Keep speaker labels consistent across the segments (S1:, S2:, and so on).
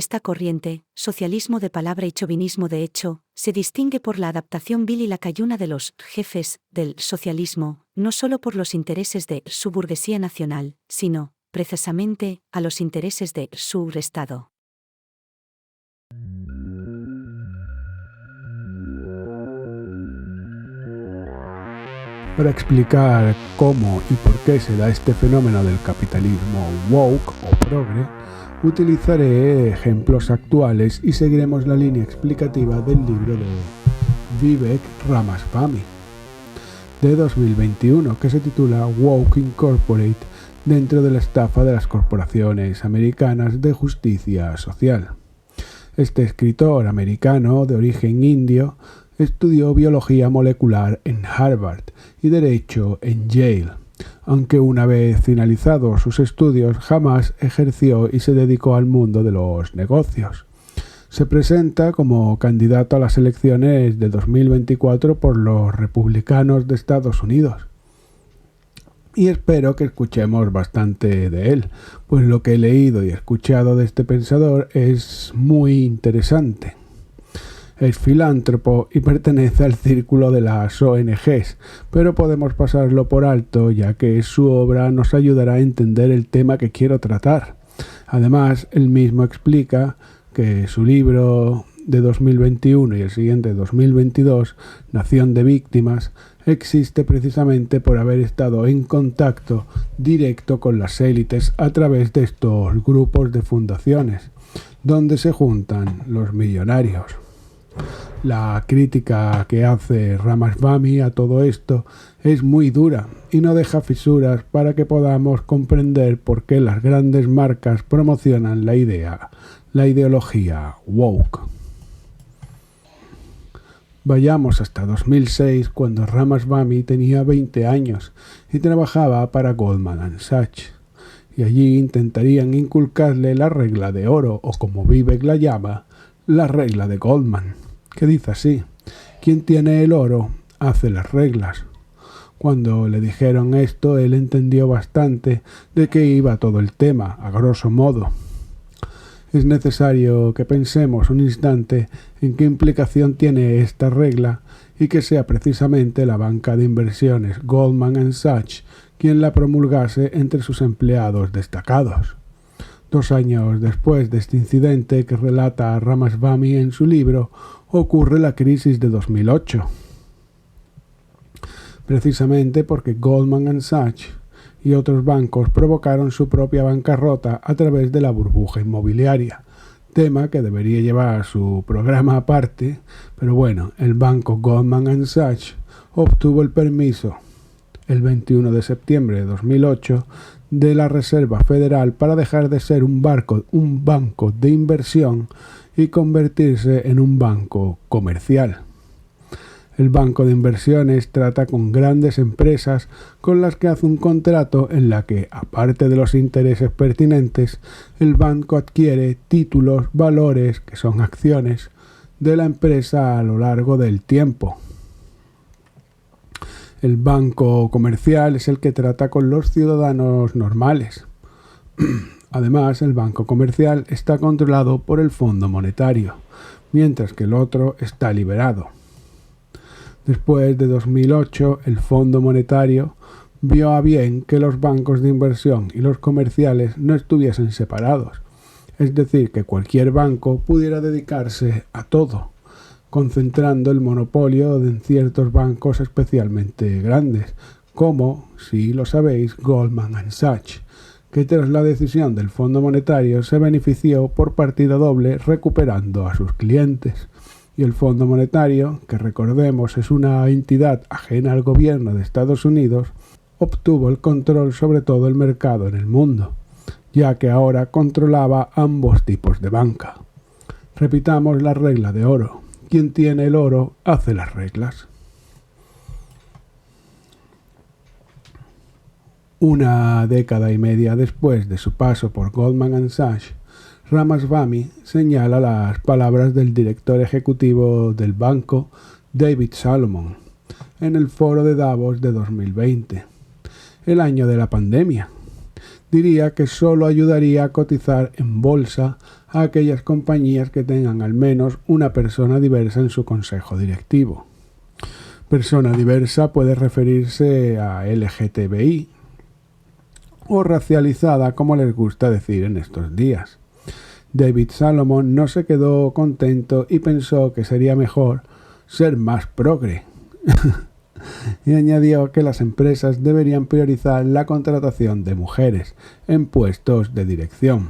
S1: Esta corriente, socialismo de palabra y chauvinismo de hecho, se distingue por la adaptación vil y lacayuna de los jefes del socialismo, no solo por los intereses de su burguesía nacional, sino, precisamente, a los intereses de su Estado.
S2: Para explicar cómo y por qué se da este fenómeno del capitalismo woke o progre, utilizaré ejemplos actuales y seguiremos la línea explicativa del libro de Vivek Ramaswamy de 2021, que se titula Woke Incorporate, dentro de la estafa de las corporaciones americanas de justicia social. Este escritor americano de origen indio estudió biología molecular en Harvard y derecho en Yale, aunque una vez finalizados sus estudios jamás ejerció y se dedicó al mundo de los negocios. Se presenta como candidato a las elecciones de 2024 por los republicanos de Estados Unidos. Y espero que escuchemos bastante de él, pues lo que he leído y escuchado de este pensador es muy interesante. Es filántropo y pertenece al círculo de las ONGs, pero podemos pasarlo por alto ya que su obra nos ayudará a entender el tema que quiero tratar. Además, él mismo explica que su libro de 2021 y el siguiente de 2022, Nación de Víctimas, existe precisamente por haber estado en contacto directo con las élites a través de estos grupos de fundaciones, donde se juntan los millonarios. La crítica que hace Ramaswamy a todo esto es muy dura y no deja fisuras para que podamos comprender por qué las grandes marcas promocionan la ideología woke. Vayamos hasta 2006, cuando Ramaswamy tenía 20 años y trabajaba para Goldman Sachs, y allí intentarían inculcarle la regla de oro, o como Vivek la llama, la regla de Goldman, que dice así: quien tiene el oro hace las reglas. Cuando le dijeron esto, él entendió bastante de qué iba todo el tema, a grosso modo. Es necesario que pensemos un instante en qué implicación tiene esta regla y que sea precisamente la banca de inversiones Goldman Sachs quien la promulgase entre sus empleados destacados. 2 años después de este incidente que relata Ramaswamy en su libro, ocurre la crisis de 2008. Precisamente porque Goldman Sachs y otros bancos provocaron su propia bancarrota a través de la burbuja inmobiliaria, tema que debería llevar su programa aparte, pero bueno, el banco Goldman Sachs obtuvo el permiso el 21 de septiembre de 2008 de la Reserva Federal para dejar de ser un banco de inversión y convertirse en un banco comercial. El banco de inversiones trata con grandes empresas con las que hace un contrato en la que, aparte de los intereses pertinentes, el banco adquiere títulos, valores, que son acciones, de la empresa a lo largo del tiempo. El banco comercial es el que trata con los ciudadanos normales. Además, el banco comercial está controlado por el Fondo Monetario, mientras que el otro está liberado. Después de 2008, el Fondo Monetario vio a bien que los bancos de inversión y los comerciales no estuviesen separados, es decir, que cualquier banco pudiera dedicarse a todo, concentrando el monopolio en ciertos bancos especialmente grandes, como, si lo sabéis, Goldman Sachs, que tras la decisión del Fondo Monetario se benefició por partida doble recuperando a sus clientes. Y el Fondo Monetario, que recordemos es una entidad ajena al gobierno de Estados Unidos, obtuvo el control sobre todo el mercado en el mundo, ya que ahora controlaba ambos tipos de banca. Repitamos la regla de oro: quien tiene el oro hace las reglas. Una década y media después de su paso por Goldman Sachs, Ramaswamy señala las palabras del director ejecutivo del banco, David Salomon, en el foro de Davos de 2020, el año de la pandemia. diría que solo ayudaría a cotizar en bolsa a aquellas compañías que tengan al menos una persona diversa en su consejo directivo. Persona diversa puede referirse a LGTBI o racializada, como les gusta decir en estos días. David Salomon no se quedó contento y pensó que sería mejor ser más progre. Y añadió que las empresas deberían priorizar la contratación de mujeres en puestos de dirección.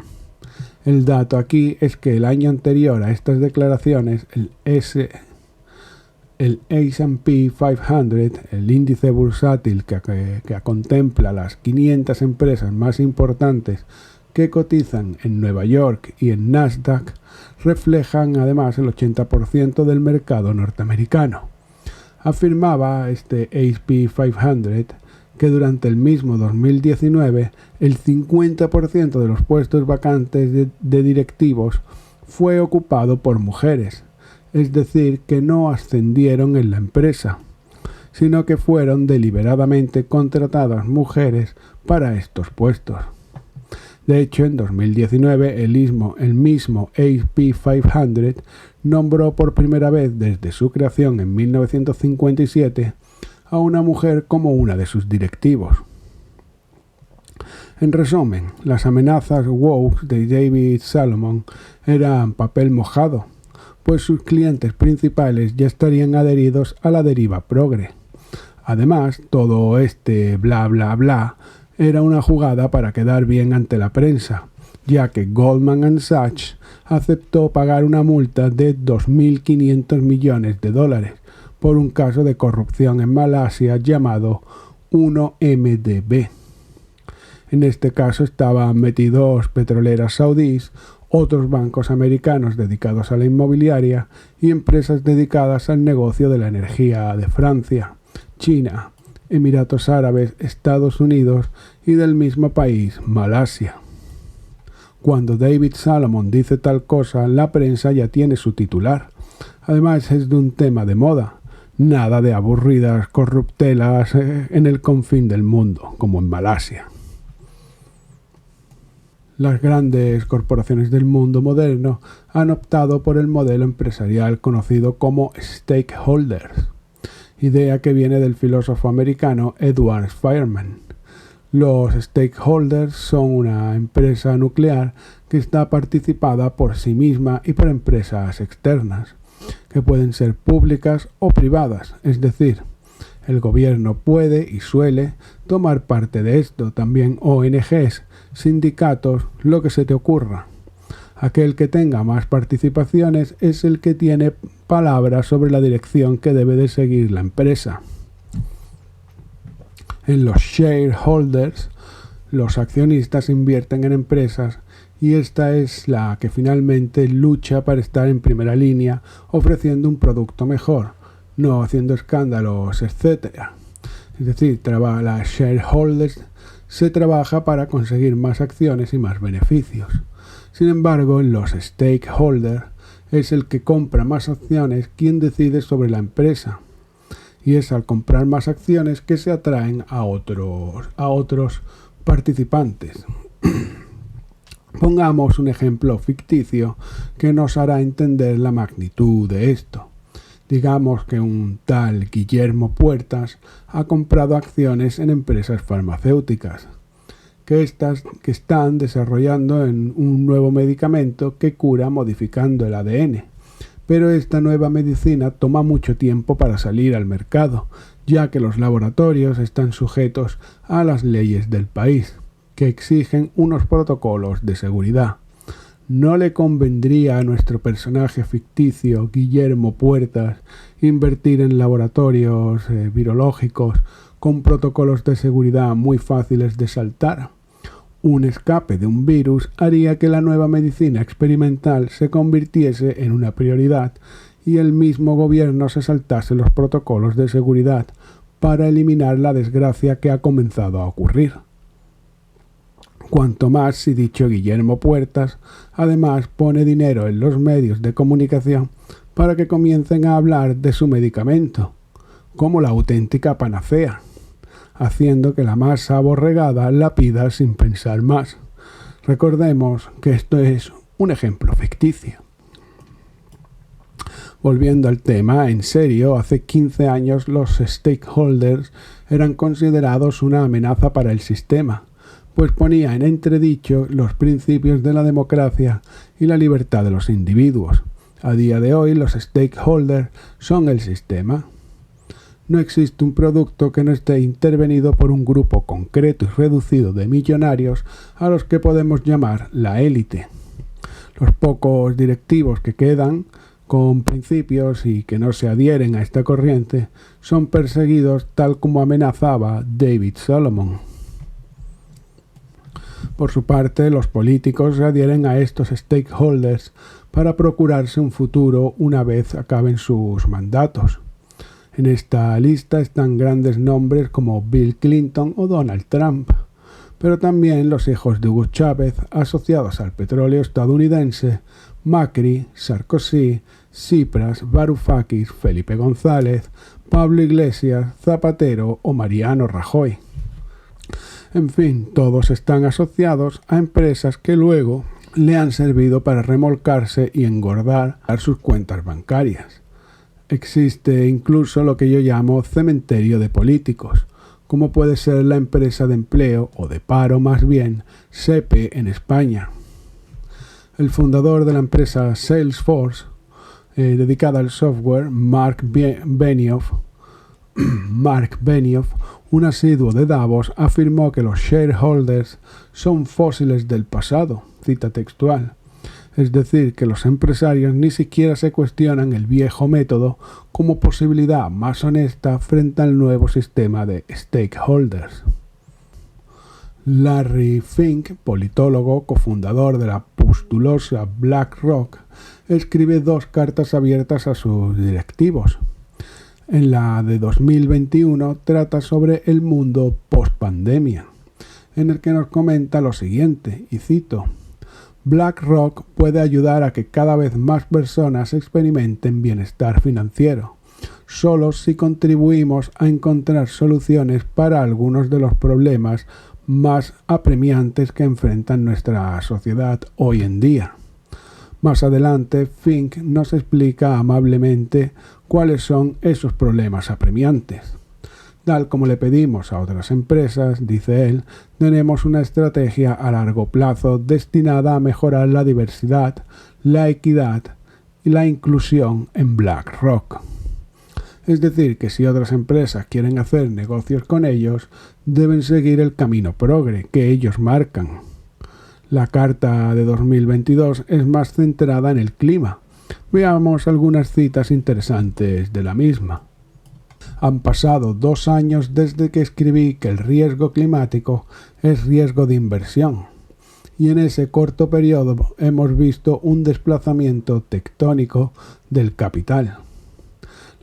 S2: El dato aquí es que el año anterior a estas declaraciones, el S&P 500, el índice bursátil que contempla las 500 empresas más importantes que cotizan en Nueva York y en Nasdaq, reflejan además el 80% del mercado norteamericano. Afirmaba este S&P 500 que durante el mismo 2019 el 50% de los puestos vacantes de directivos fue ocupado por mujeres, es decir, que no ascendieron en la empresa, sino que fueron deliberadamente contratadas mujeres para estos puestos. De hecho, en 2019 el mismo S&P 500 nombró por primera vez desde su creación en 1957 a una mujer como una de sus directivos. En resumen, las amenazas woke de David Salomon eran papel mojado, pues sus clientes principales ya estarían adheridos a la deriva progre. Además, todo este bla bla bla era una jugada para quedar bien ante la prensa, ya que Goldman Sachs aceptó pagar una multa de $2.500 millones por un caso de corrupción en Malasia llamado 1MDB. En este caso estaban metidos petroleras saudíes, otros bancos americanos dedicados a la inmobiliaria y empresas dedicadas al negocio de la energía de Francia, China, Emiratos Árabes, Estados Unidos y del mismo país, Malasia. Cuando David Salomon dice tal cosa, la prensa ya tiene su titular. Además es de un tema de moda. Nada de aburridas corruptelas en el confín del mundo, como en Malasia. Las grandes corporaciones del mundo moderno han optado por el modelo empresarial conocido como stakeholders, idea que viene del filósofo americano Edward Fireman. Los stakeholders son una empresa nuclear que está participada por sí misma y por empresas externas, que pueden ser públicas o privadas, es decir, el gobierno puede y suele tomar parte de esto, también ONGs, sindicatos, lo que se te ocurra. Aquel que tenga más participaciones es el que tiene palabra sobre la dirección que debe de seguir la empresa. En los shareholders, los accionistas invierten en empresas y esta es la que finalmente lucha para estar en primera línea ofreciendo un producto mejor, no haciendo escándalos, etc. Es decir, las shareholders se trabaja para conseguir más acciones y más beneficios. Sin embargo, en los stakeholders es el que compra más acciones quien decide sobre la empresa. Y es al comprar más acciones que se atraen a otros participantes. Pongamos un ejemplo ficticio que nos hará entender la magnitud de esto. Digamos que un tal Guillermo Puertas ha comprado acciones en empresas farmacéuticas, que están desarrollando un nuevo medicamento que cura modificando el ADN. Pero esta nueva medicina toma mucho tiempo para salir al mercado, ya que los laboratorios están sujetos a las leyes del país, que exigen unos protocolos de seguridad. ¿No le convendría a nuestro personaje ficticio, Guillermo Puertas, invertir en laboratorios virológicos con protocolos de seguridad muy fáciles de saltar? Un escape de un virus haría que la nueva medicina experimental se convirtiese en una prioridad y el mismo gobierno se saltase los protocolos de seguridad para eliminar la desgracia que ha comenzado a ocurrir. Cuanto más si dicho Guillermo Puertas además pone dinero en los medios de comunicación para que comiencen a hablar de su medicamento, como la auténtica panacea. haciendo que la masa aborregada la pida sin pensar más. Recordemos que esto es un ejemplo ficticio. Volviendo al tema, en serio, hace 15 años los stakeholders eran considerados una amenaza para el sistema, pues ponía en entredicho los principios de la democracia y la libertad de los individuos. A día de hoy, los stakeholders son el sistema. No existe un producto que no esté intervenido por un grupo concreto y reducido de millonarios a los que podemos llamar la élite. Los pocos directivos que quedan con principios y que no se adhieren a esta corriente son perseguidos tal como amenazaba David Solomon. Por su parte, los políticos se adhieren a estos stakeholders para procurarse un futuro una vez acaben sus mandatos. En esta lista están grandes nombres como Bill Clinton o Donald Trump, pero también los hijos de Hugo Chávez asociados al petróleo estadounidense, Macri, Sarkozy, Tsipras, Varoufakis, Felipe González, Pablo Iglesias, Zapatero o Mariano Rajoy. En fin, todos están asociados a empresas que luego le han servido para remolcarse y engordar sus cuentas bancarias. Existe incluso lo que yo llamo cementerio de políticos, como puede ser la empresa de empleo, o de paro más bien, SEPE en España. El fundador de la empresa Salesforce, dedicada al software, Mark Benioff, un asiduo de Davos, afirmó que los shareholders son fósiles del pasado, cita textual. Es decir, que los empresarios ni siquiera se cuestionan el viejo método como posibilidad más honesta frente al nuevo sistema de stakeholders. Larry Fink, politólogo, cofundador de la postulosa BlackRock, escribe 2 cartas abiertas a sus directivos. En la de 2021 trata sobre el mundo post-pandemia, en el que nos comenta lo siguiente, y cito: BlackRock puede ayudar a que cada vez más personas experimenten bienestar financiero, solo si contribuimos a encontrar soluciones para algunos de los problemas más apremiantes que enfrentan nuestra sociedad hoy en día. Más adelante, Fink nos explica amablemente cuáles son esos problemas apremiantes. Tal como le pedimos a otras empresas, dice él, tenemos una estrategia a largo plazo destinada a mejorar la diversidad, la equidad y la inclusión en BlackRock. Es decir, que si otras empresas quieren hacer negocios con ellos, deben seguir el camino progre que ellos marcan. La carta de 2022 es más centrada en el clima. Veamos algunas citas interesantes de la misma. Han pasado 2 años desde que escribí que el riesgo climático es riesgo de inversión, y en ese corto periodo hemos visto un desplazamiento tectónico del capital.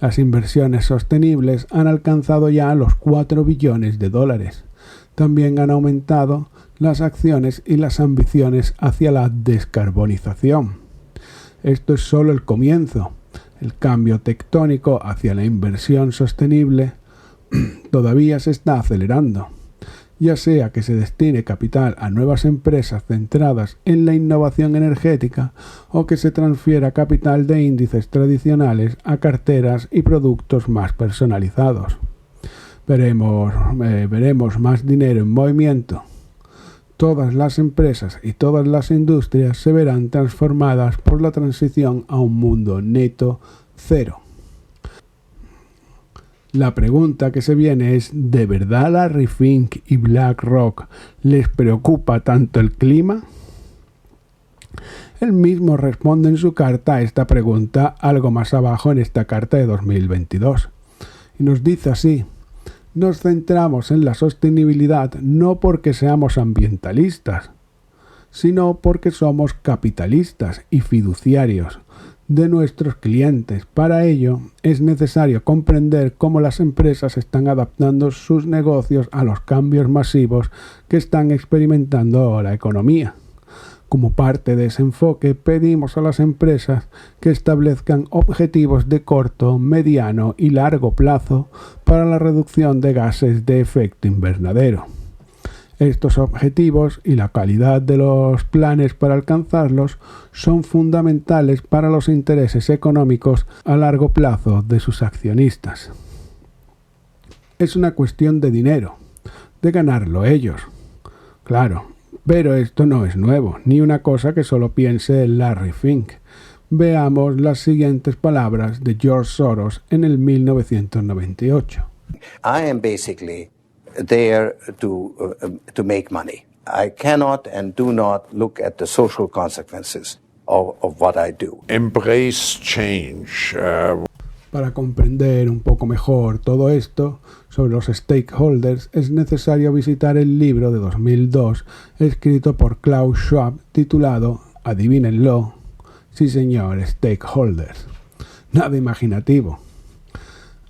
S2: Las inversiones sostenibles han alcanzado ya los 4 billones de dólares. También han aumentado las acciones y las ambiciones hacia la descarbonización. Esto es solo el comienzo. El cambio tectónico hacia la inversión sostenible todavía se está acelerando, ya sea que se destine capital a nuevas empresas centradas en la innovación energética o que se transfiera capital de índices tradicionales a carteras y productos más personalizados. Veremos más dinero en movimiento. Todas las empresas y todas las industrias se verán transformadas por la transición a un mundo neto cero. La pregunta que se viene es, ¿de verdad Larry Fink y BlackRock les preocupa tanto el clima? Él mismo responde en su carta a esta pregunta algo más abajo en esta carta de 2022. Y nos dice así: nos centramos en la sostenibilidad no porque seamos ambientalistas, sino porque somos capitalistas y fiduciarios de nuestros clientes. Para ello, es necesario comprender cómo las empresas están adaptando sus negocios a los cambios masivos que están experimentando la economía. Como parte de ese enfoque, pedimos a las empresas que establezcan objetivos de corto, mediano y largo plazo para la reducción de gases de efecto invernadero. Estos objetivos y la calidad de los planes para alcanzarlos son fundamentales para los intereses económicos a largo plazo de sus accionistas. Es una cuestión de dinero, de ganarlo ellos. Claro, pero esto no es nuevo, ni una cosa que solo piense Larry Fink. Veamos las siguientes palabras de George Soros en el 1998.
S3: I am basically there to make money. I cannot and do not look at the social consequences of what I do.
S4: Embrace change.
S2: Para comprender un poco mejor todo esto sobre los stakeholders es necesario visitar el libro de 2002 escrito por Klaus Schwab titulado, adivínenlo, sí señor, Stakeholders. Nada imaginativo.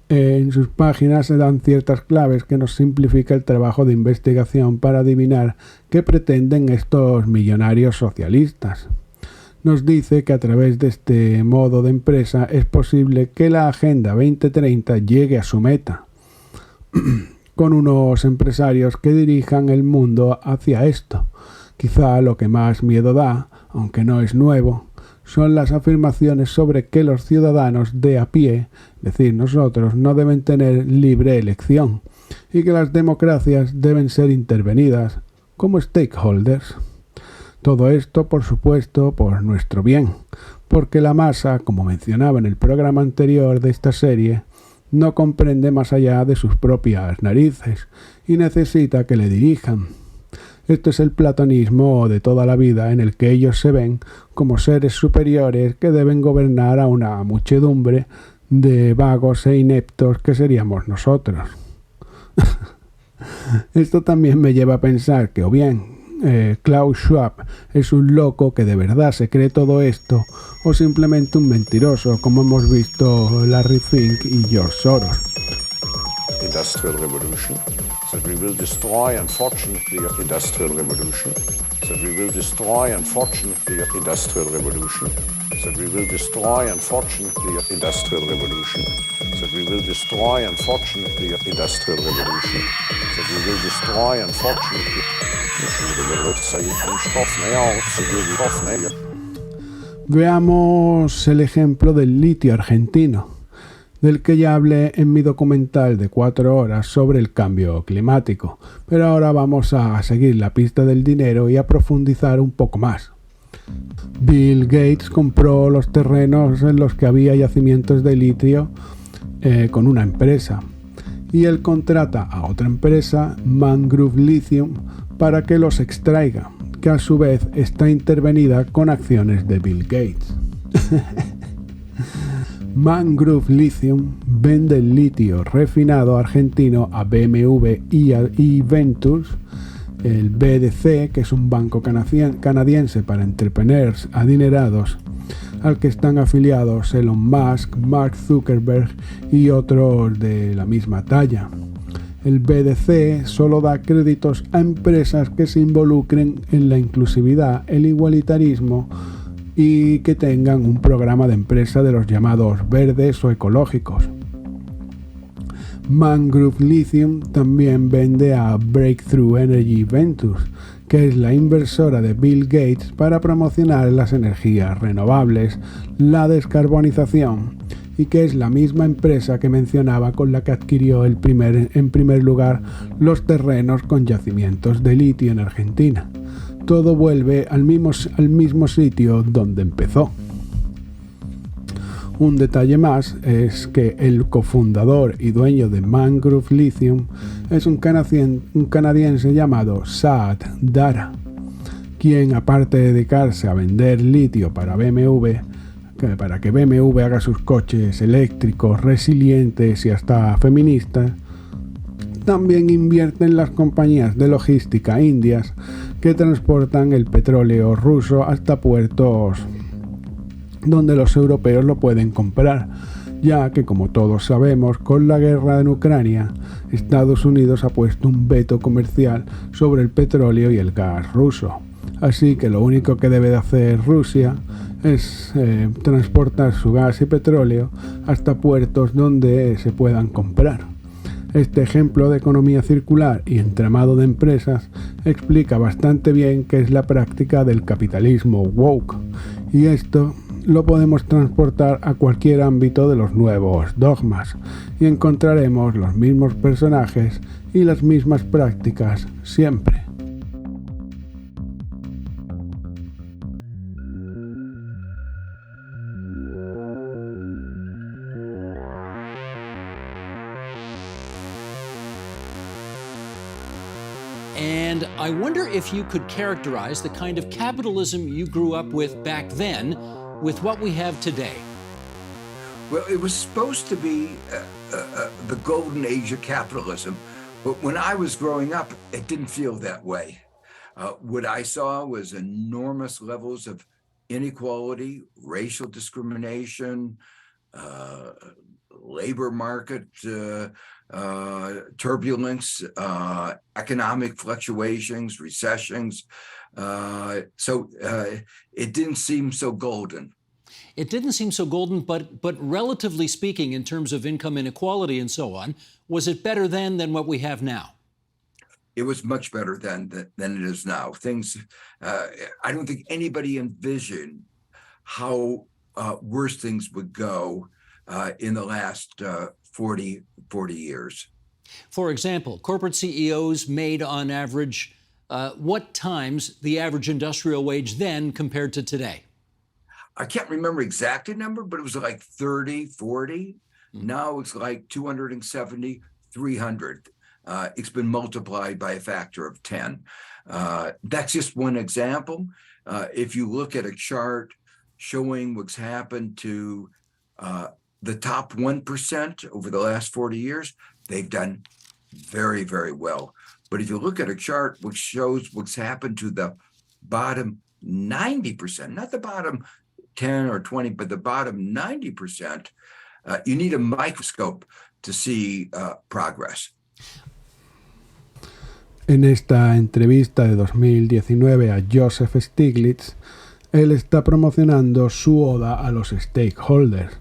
S2: En sus páginas se dan ciertas claves que nos simplifica el trabajo de investigación para adivinar qué pretenden estos millonarios socialistas. Nos dice que a través de este modo de empresa es posible que la Agenda 2030 llegue a su meta, con unos empresarios que dirijan el mundo hacia esto. Quizá lo que más miedo da, aunque no es nuevo, son las afirmaciones sobre que los ciudadanos de a pie, es decir, nosotros, no deben tener libre elección y que las democracias deben ser intervenidas como stakeholders. Todo esto, por supuesto, por nuestro bien, porque la masa, como mencionaba en el programa anterior de esta serie, no comprende más allá de sus propias narices y necesita que le dirijan. Esto es el platonismo de toda la vida en el que ellos se ven como seres superiores que deben gobernar a una muchedumbre de vagos e ineptos que seríamos nosotros. Esto también me lleva a pensar que o bien Klaus Schwab es un loco que de verdad se cree todo esto o simplemente un mentiroso como hemos visto Larry Fink y George Soros.
S4: Industrial revolution that we will destroy, unfortunately, industrial revolution that we will destroy, unfortunately, industrial revolution that we will destroy, unfortunately, industrial revolution that we will destroy, unfortunately, industrial revolution that we will destroy, unfortunately.
S2: Veamos el ejemplo del litio argentino, del que ya hablé en mi documental de 4 horas sobre el cambio climático, pero ahora vamos a seguir la pista del dinero y a profundizar un poco más. Bill Gates compró los terrenos en los que había yacimientos de litio con una empresa, y él contrata a otra empresa, Mangrove Lithium, para que los extraiga, que a su vez está intervenida con acciones de Bill Gates. Mangrove Lithium vende el litio refinado argentino a BMW y Ventures, el BDC, que es un banco canadiense para entrepreneurs adinerados, al que están afiliados Elon Musk, Mark Zuckerberg y otros de la misma talla. El BDC solo da créditos a empresas que se involucren en la inclusividad, el igualitarismo y que tengan un programa de empresa de los llamados verdes o ecológicos. Mangrove Lithium también vende a Breakthrough Energy Ventures, que es la inversora de Bill Gates para promocionar las energías renovables, la descarbonización, y que es la misma empresa que mencionaba con la que adquirió en primer lugar los terrenos con yacimientos de litio en Argentina. Todo vuelve al mismo sitio donde empezó. Un detalle más es que el cofundador y dueño de Mangrove Lithium es un canadiense llamado Saad Dara, quien, aparte de dedicarse a vender litio para que BMW haga sus coches eléctricos, resilientes y hasta feministas, también invierte en las compañías de logística indias que transportan el petróleo ruso hasta puertos donde los europeos lo pueden comprar, ya que, como todos sabemos, con la guerra en Ucrania, Estados Unidos ha puesto un veto comercial sobre el petróleo y el gas ruso, Así que lo único que debe de hacer Rusia es transportar su gas y petróleo hasta puertos donde se puedan comprar. Este ejemplo de economía circular y entramado de empresas explica bastante bien qué es la práctica del capitalismo woke, y esto lo podemos transportar a cualquier ámbito de los nuevos dogmas y encontraremos los mismos personajes y las mismas prácticas siempre.
S5: And I wonder if you could characterize the kind of capitalism you grew up with back then with what we have today.
S6: Well, it was supposed to be the golden age of capitalism, but when I was growing up, it didn't feel that way. What I saw was enormous levels of inequality, racial discrimination, labor market turbulence, economic fluctuations, recessions. So it didn't seem so golden.
S5: It didn't seem so golden, but relatively speaking, in terms of income inequality and so on, was it better then than what we have now?
S6: It was much better then than it is now. Things, I don't think anybody envisioned how worse things would go in the last 40 years.
S5: For example, corporate CEOs made on average what times the average industrial wage then compared to today?
S6: I can't remember exact number, but it was like 30, 40. Now it's like 270, 300. It's been multiplied by a factor of 10. That's just one example. If you look at a chart showing what's happened to the top 1% over the last 40 years, they've done very, very well. But if you look at a chart which shows what's happened to the bottom 90%, not the bottom 10 or 20, but the bottom 90%, you need a microscope to see progress.
S2: En esta entrevista de 2019 a Joseph Stiglitz, él está promocionando su oda a los stakeholders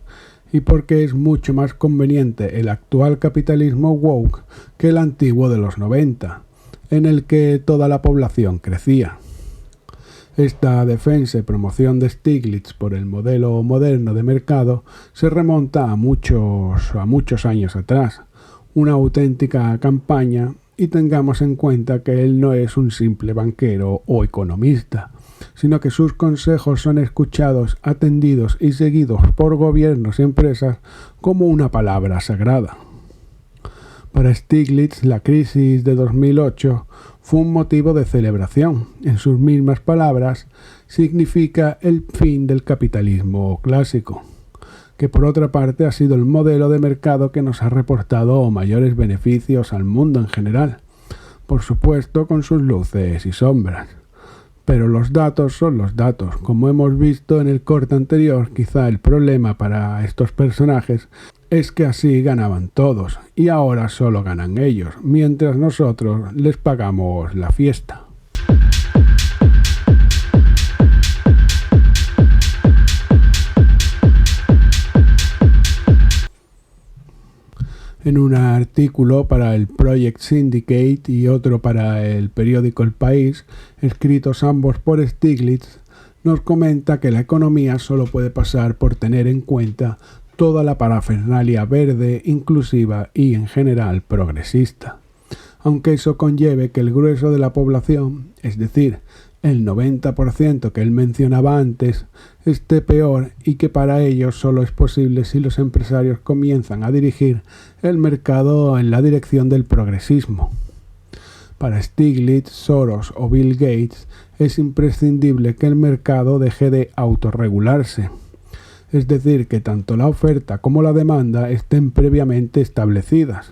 S2: y porque es mucho más conveniente el actual capitalismo woke que el antiguo de los 90, en el que toda la población crecía. Esta defensa y promoción de Stiglitz por el modelo moderno de mercado se remonta a muchos años atrás, una auténtica campaña, y tengamos en cuenta que él no es un simple banquero o economista, sino que sus consejos son escuchados, atendidos y seguidos por gobiernos y empresas como una palabra sagrada. Para Stiglitz, la crisis de 2008 fue un motivo de celebración. En sus mismas palabras, significa el fin del capitalismo clásico, que por otra parte ha sido el modelo de mercado que nos ha reportado mayores beneficios al mundo en general, por supuesto con sus luces y sombras. Pero los datos son los datos. Como hemos visto en el corte anterior, quizá el problema para estos personajes es que así ganaban todos y ahora solo ganan ellos, mientras nosotros les pagamos la fiesta. En un artículo para el Project Syndicate y otro para el periódico El País, escritos ambos por Stiglitz, nos comenta que la economía solo puede pasar por tener en cuenta toda la parafernalia verde, inclusiva y en general progresista, aunque eso conlleve que el grueso de la población, es decir, el 90% que él mencionaba antes, esté peor y que para ello solo es posible si los empresarios comienzan a dirigir el mercado en la dirección del progresismo. Para Stiglitz, Soros o Bill Gates es imprescindible que el mercado deje de autorregularse, es decir, que tanto la oferta como la demanda estén previamente establecidas.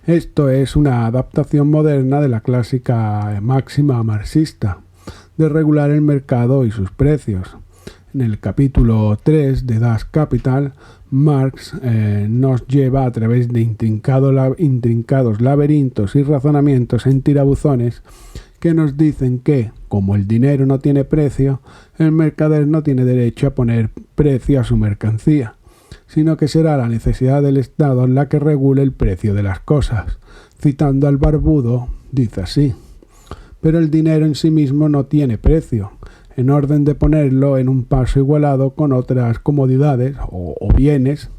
S2: Esto es una adaptación moderna de la clásica máxima marxista de regular el mercado y sus precios. En el capítulo 3 de Das Kapital, Marx nos lleva a través de intrincados laberintos y razonamientos en tirabuzones que nos dicen que, como el dinero no tiene precio, el mercader no tiene derecho a poner precio a su mercancía, sino que será la necesidad del Estado la que regule el precio de las cosas. Citando al barbudo, dice así: pero el dinero en sí mismo no tiene precio, en orden de ponerlo en un paso igualado con otras comodidades o bienes.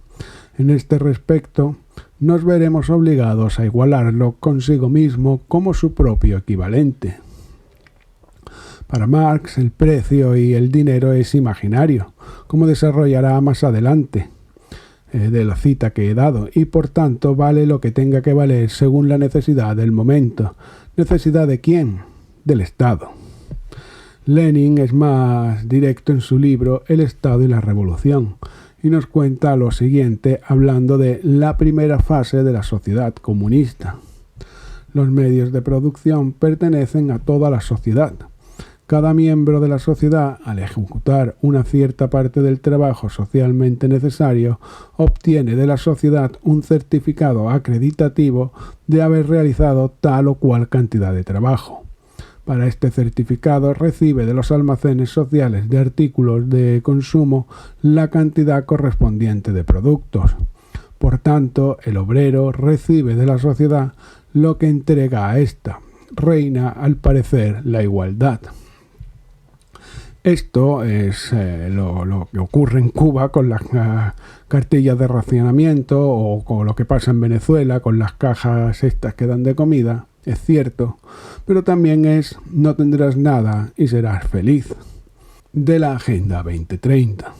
S2: En este respecto, nos veremos obligados a igualarlo consigo mismo como su propio equivalente. Para Marx, el precio y el dinero es imaginario, como desarrollará más adelante de la cita que he dado, y por tanto vale lo que tenga que valer según la necesidad del momento. ¿Necesidad de quién? Del Estado. Lenin es más directo en su libro El Estado y la Revolución, y nos cuenta lo siguiente hablando de la primera fase de la sociedad comunista. Los medios de producción pertenecen a toda la sociedad. Cada miembro de la sociedad, al ejecutar una cierta parte del trabajo socialmente necesario, obtiene de la sociedad un certificado acreditativo de haber realizado tal o cual cantidad de trabajo. Para este certificado recibe de los almacenes sociales de artículos de consumo la cantidad correspondiente de productos. Por tanto, el obrero recibe de la sociedad lo que entrega a ésta. Reina, al parecer, la igualdad. Esto es lo que ocurre en Cuba con las cartillas de racionamiento, o con lo que pasa en Venezuela con las cajas estas que dan de comida. Es cierto, pero también es no tendrás nada y serás feliz, de la Agenda 2030.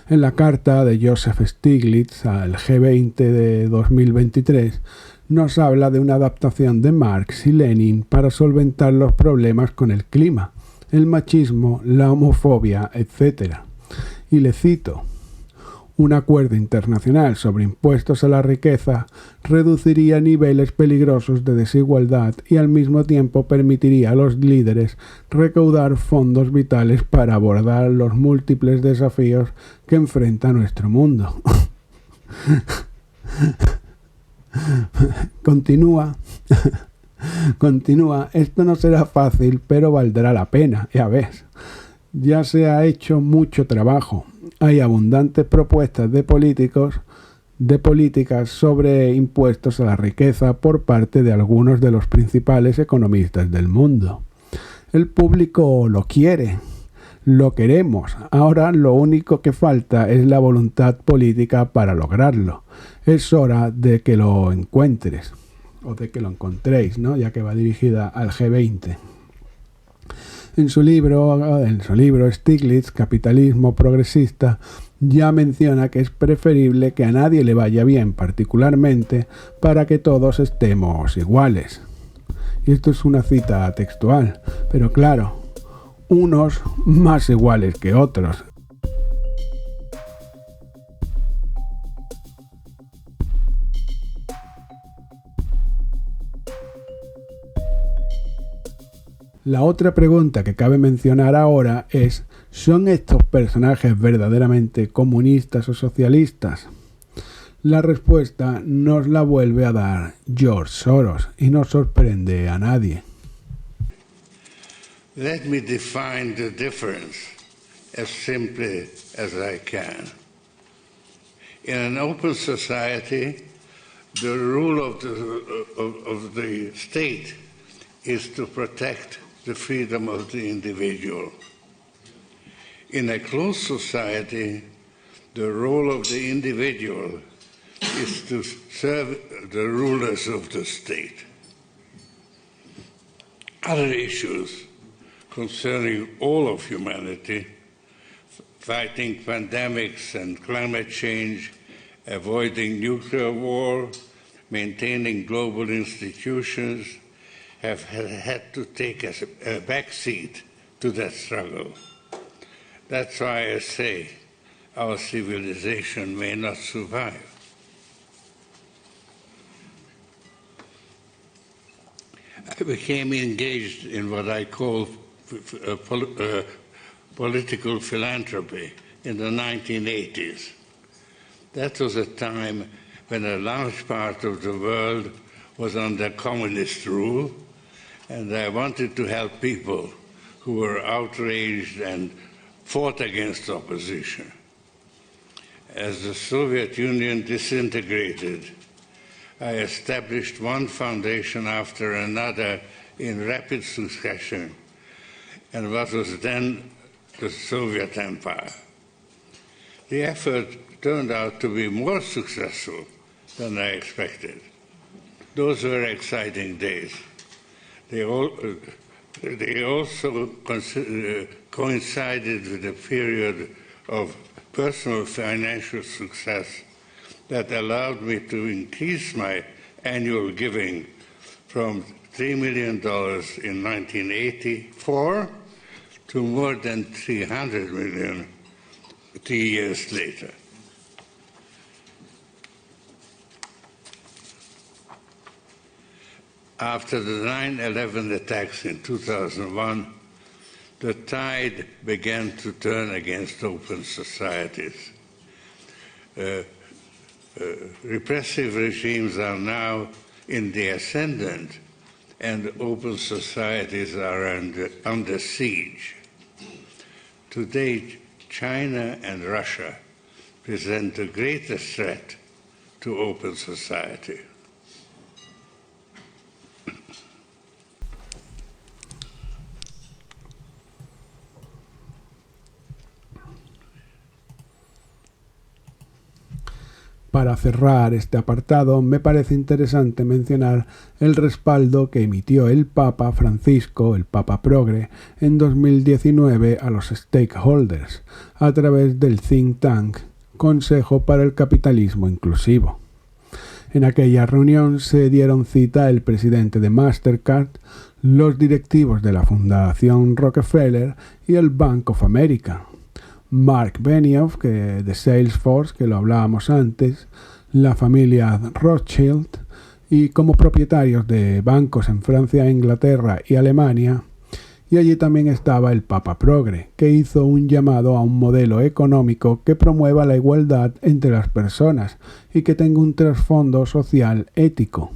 S2: En la carta de Joseph Stiglitz al G20 de 2023 nos habla de una adaptación de Marx y Lenin para solventar los problemas con el clima, el machismo, la homofobia, etc. Y le cito: un acuerdo internacional sobre impuestos a la riqueza reduciría niveles peligrosos de desigualdad y al mismo tiempo permitiría a los líderes recaudar fondos vitales para abordar los múltiples desafíos que enfrenta nuestro mundo. Continúa, esto no será fácil, pero valdrá la pena, ya ves. Ya se ha hecho mucho trabajo. Hay abundantes propuestas de políticas sobre impuestos a la riqueza por parte de algunos de los principales economistas del mundo. El público lo quiere, lo queremos. Ahora lo único que falta es la voluntad política para lograrlo. Es hora de que lo encuentres, o de que lo encontréis, ¿no? Ya que va dirigida al G20. En su libro Stiglitz, Capitalismo Progresista, ya menciona que es preferible que a nadie le vaya bien particularmente para que todos estemos iguales. Y esto es una cita textual, pero claro, unos más iguales que otros. La otra pregunta que cabe mencionar ahora es: ¿son estos personajes verdaderamente comunistas o socialistas? La respuesta nos la vuelve a dar George Soros y no sorprende a nadie.
S7: Let me define the difference as simply as I can. In an open society, the rule of the state is to protect the freedom of the individual. In a closed society, the role of the individual is to serve the rulers of the state. Other issues concerning all of humanity, fighting pandemics and climate change, avoiding nuclear war, maintaining global institutions, have had to take a backseat to that struggle. That's why I say our civilization may not survive. I became engaged in what I call political philanthropy in the 1980s. That was a time when a large part of the world was under communist rule, and I wanted to help people who were outraged and fought against opposition. As the Soviet Union disintegrated, I established one foundation after another in rapid succession in what was then the Soviet Empire. The effort turned out to be more successful than I expected. Those were exciting days. They also coincided with a period of personal financial success that allowed me to increase my annual giving from $3 million in 1984 to more than $300 million 3 years later. After the 9/11 attacks in 2001, the tide began to turn against open societies. Repressive regimes are now in the ascendant, and open societies are under siege. Today, China and Russia present the greatest threat to open society.
S2: Para cerrar este apartado, me parece interesante mencionar el respaldo que emitió el Papa Francisco, el Papa Progre, en 2019 a los stakeholders, a través del think tank Consejo para el Capitalismo Inclusivo. En aquella reunión se dieron cita el presidente de Mastercard, los directivos de la Fundación Rockefeller y el Bank of America, Mark Benioff, de Salesforce, que lo hablábamos antes, la familia Rothschild, y como propietarios de bancos en Francia, Inglaterra y Alemania. Y allí también estaba el Papa Progre, que hizo un llamado a un modelo económico que promueva la igualdad entre las personas y que tenga un trasfondo social ético.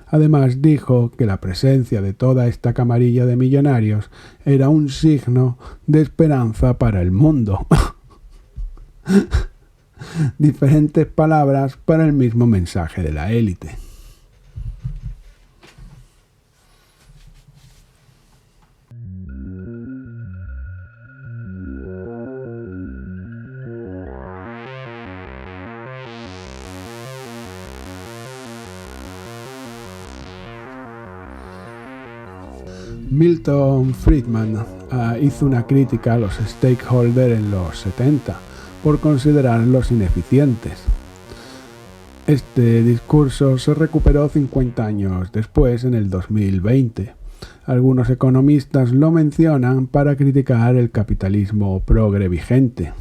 S2: Además dijo que la presencia de toda esta camarilla de millonarios era un signo de esperanza para el mundo. Diferentes palabras para el mismo mensaje de la élite. Milton Friedman hizo una crítica a los stakeholders en los 70 por considerarlos ineficientes. Este discurso se recuperó 50 años después, en el 2020. Algunos economistas lo mencionan para criticar el capitalismo progre vigente.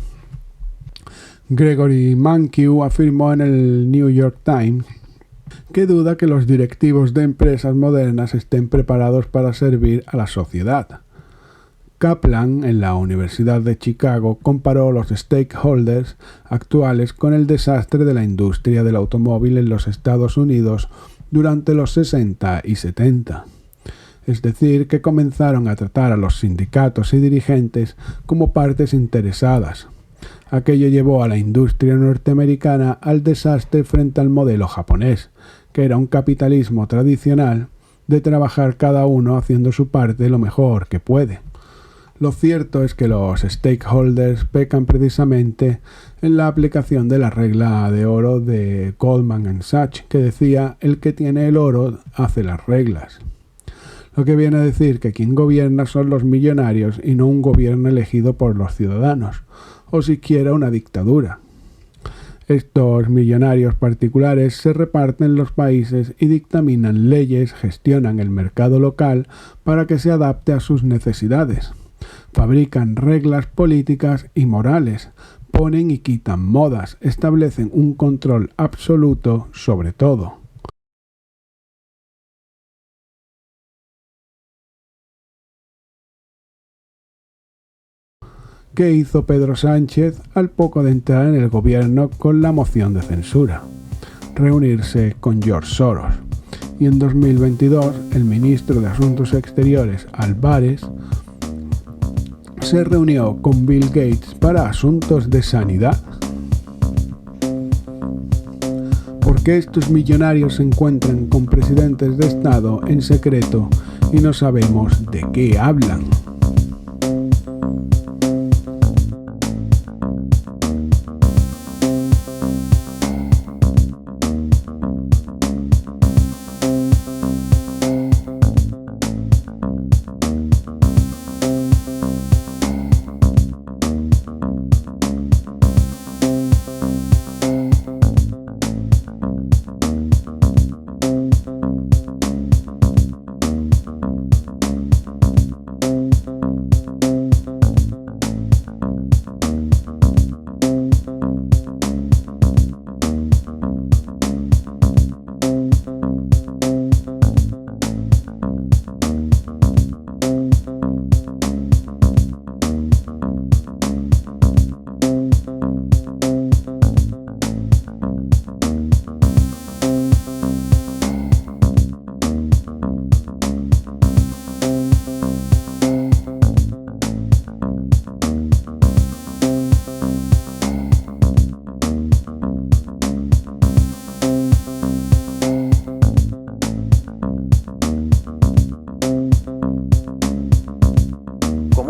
S2: Gregory Mankiw afirmó en el New York Times que duda que los directivos de empresas modernas estén preparados para servir a la sociedad. Kaplan, en la Universidad de Chicago, comparó los stakeholders actuales con el desastre de la industria del automóvil en los Estados Unidos durante los 60 y 70. Es decir, que comenzaron a tratar a los sindicatos y dirigentes como partes interesadas. Aquello llevó a la industria norteamericana al desastre frente al modelo japonés, que era un capitalismo tradicional de trabajar cada uno haciendo su parte lo mejor que puede. Lo cierto es que los stakeholders pecan precisamente en la aplicación de la regla de oro de Goldman Sachs, que decía: el que tiene el oro hace las reglas. Lo que viene a decir que quien gobierna son los millonarios y no un gobierno elegido por los ciudadanos, o siquiera una dictadura. Estos millonarios particulares se reparten los países y dictaminan leyes, gestionan el mercado local para que se adapte a sus necesidades. Fabrican reglas políticas y morales, ponen y quitan modas, establecen un control absoluto sobre todo. ¿Qué hizo Pedro Sánchez al poco de entrar en el gobierno con la moción de censura? Reunirse con George Soros. y en 2022 el ministro de Asuntos Exteriores, Álvarez, se reunió con Bill Gates para asuntos de sanidad. ¿Por qué estos millonarios se encuentran con presidentes de Estado en secreto y no sabemos de qué hablan?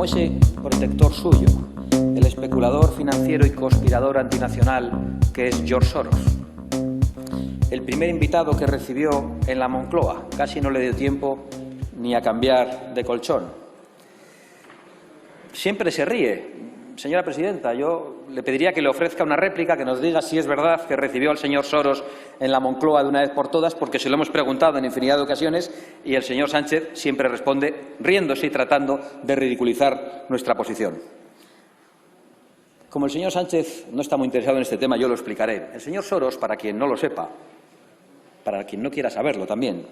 S8: Ese protector suyo, el especulador financiero y conspirador antinacional que es George Soros. El primer invitado que recibió en la Moncloa, casi no le dio tiempo ni a cambiar de colchón. Siempre se ríe. Señora presidenta, yo le pediría que le ofrezca una réplica, que nos diga si es verdad que recibió al señor Soros en la Moncloa de una vez por todas, porque se lo hemos preguntado en infinidad de ocasiones y el señor Sánchez siempre responde riéndose y tratando de ridiculizar nuestra posición. Como el señor Sánchez no está muy interesado en este tema, yo lo explicaré. El señor Soros, para quien no lo sepa, para quien no quiera saberlo también,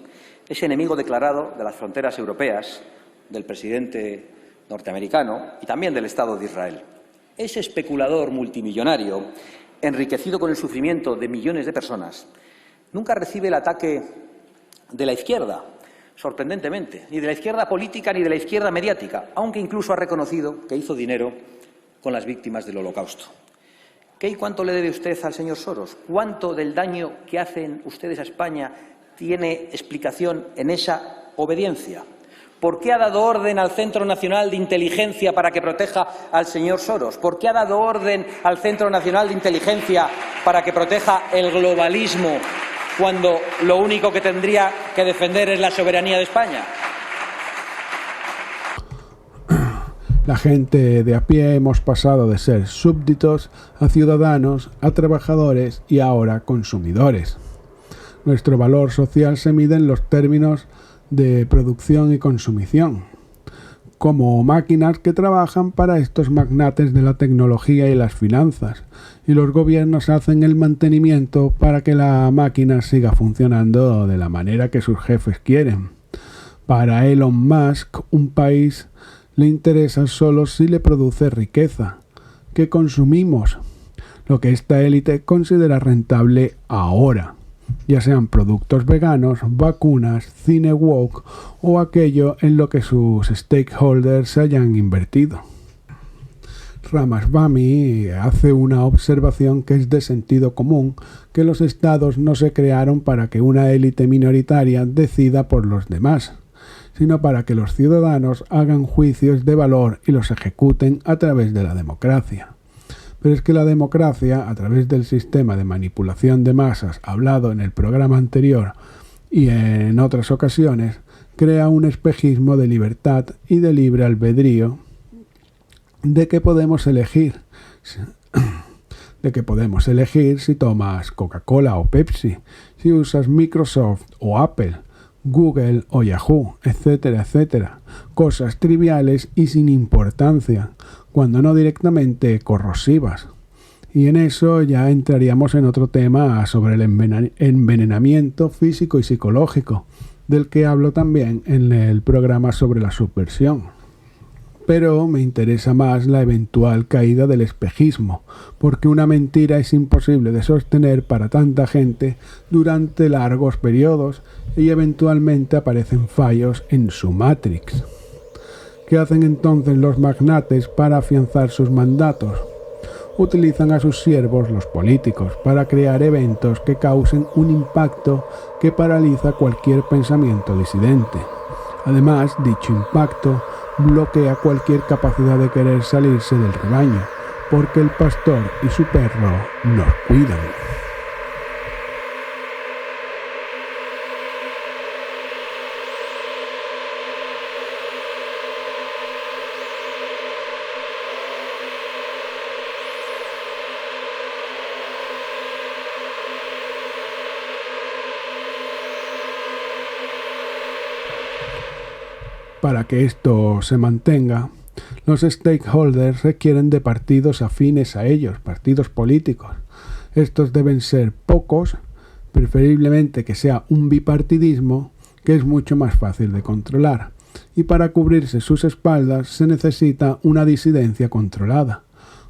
S8: es enemigo declarado de las fronteras europeas, del presidente norteamericano y también del Estado de Israel. Ese especulador multimillonario, enriquecido con el sufrimiento de millones de personas, nunca recibe el ataque de la izquierda, sorprendentemente, ni de la izquierda política ni de la izquierda mediática, aunque incluso ha reconocido que hizo dinero con las víctimas del Holocausto. ¿Qué y cuánto le debe usted al señor Soros? ¿Cuánto del daño que hacen ustedes a España tiene explicación en esa obediencia? ¿Por qué ha dado orden al Centro Nacional de Inteligencia para que proteja al señor Soros? ¿Por qué ha dado orden al Centro Nacional de Inteligencia para que proteja el globalismo cuando lo único que tendría que defender es la soberanía de España?
S2: La gente de a pie hemos pasado de ser súbditos a ciudadanos, a trabajadores y ahora consumidores. Nuestro valor social se mide en los términos de producción y consumición, como máquinas que trabajan para estos magnates de la tecnología y las finanzas, y los gobiernos hacen el mantenimiento para que la máquina siga funcionando de la manera que sus jefes quieren. Para Elon Musk, un país le interesa solo si le produce riqueza, que consumimos, lo que esta élite considera rentable ahora, ya sean productos veganos, vacunas, cine woke o aquello en lo que sus stakeholders hayan invertido. Ramaswamy hace una observación que es de sentido común, que los estados no se crearon para que una élite minoritaria decida por los demás, sino para que los ciudadanos hagan juicios de valor y los ejecuten a través de la democracia. Pero es que la democracia, a través del sistema de manipulación de masas hablado en el programa anterior y en otras ocasiones, crea un espejismo de libertad y de libre albedrío de que podemos elegir si tomas Coca-Cola o Pepsi, si usas Microsoft o Apple, Google o Yahoo, etcétera, etcétera. Cosas triviales y sin importancia, cuando no directamente corrosivas. Y en eso ya entraríamos en otro tema sobre el envenenamiento físico y psicológico, del que hablo también en el programa sobre la subversión. pero me interesa más la eventual caída del espejismo, porque una mentira es imposible de sostener para tanta gente durante largos periodos y eventualmente aparecen fallos en su matrix. ¿Qué hacen entonces los magnates para afianzar sus mandatos? Utilizan a sus siervos, los políticos, para crear eventos que causen un impacto que paraliza cualquier pensamiento disidente. Además, dicho impacto bloquea cualquier capacidad de querer salirse del rebaño, porque el pastor y su perro nos cuidan. Para que esto se mantenga, los stakeholders requieren de partidos afines a ellos, partidos políticos. Estos deben ser pocos, preferiblemente que sea un bipartidismo, que es mucho más fácil de controlar. Y para cubrirse sus espaldas se necesita una disidencia controlada.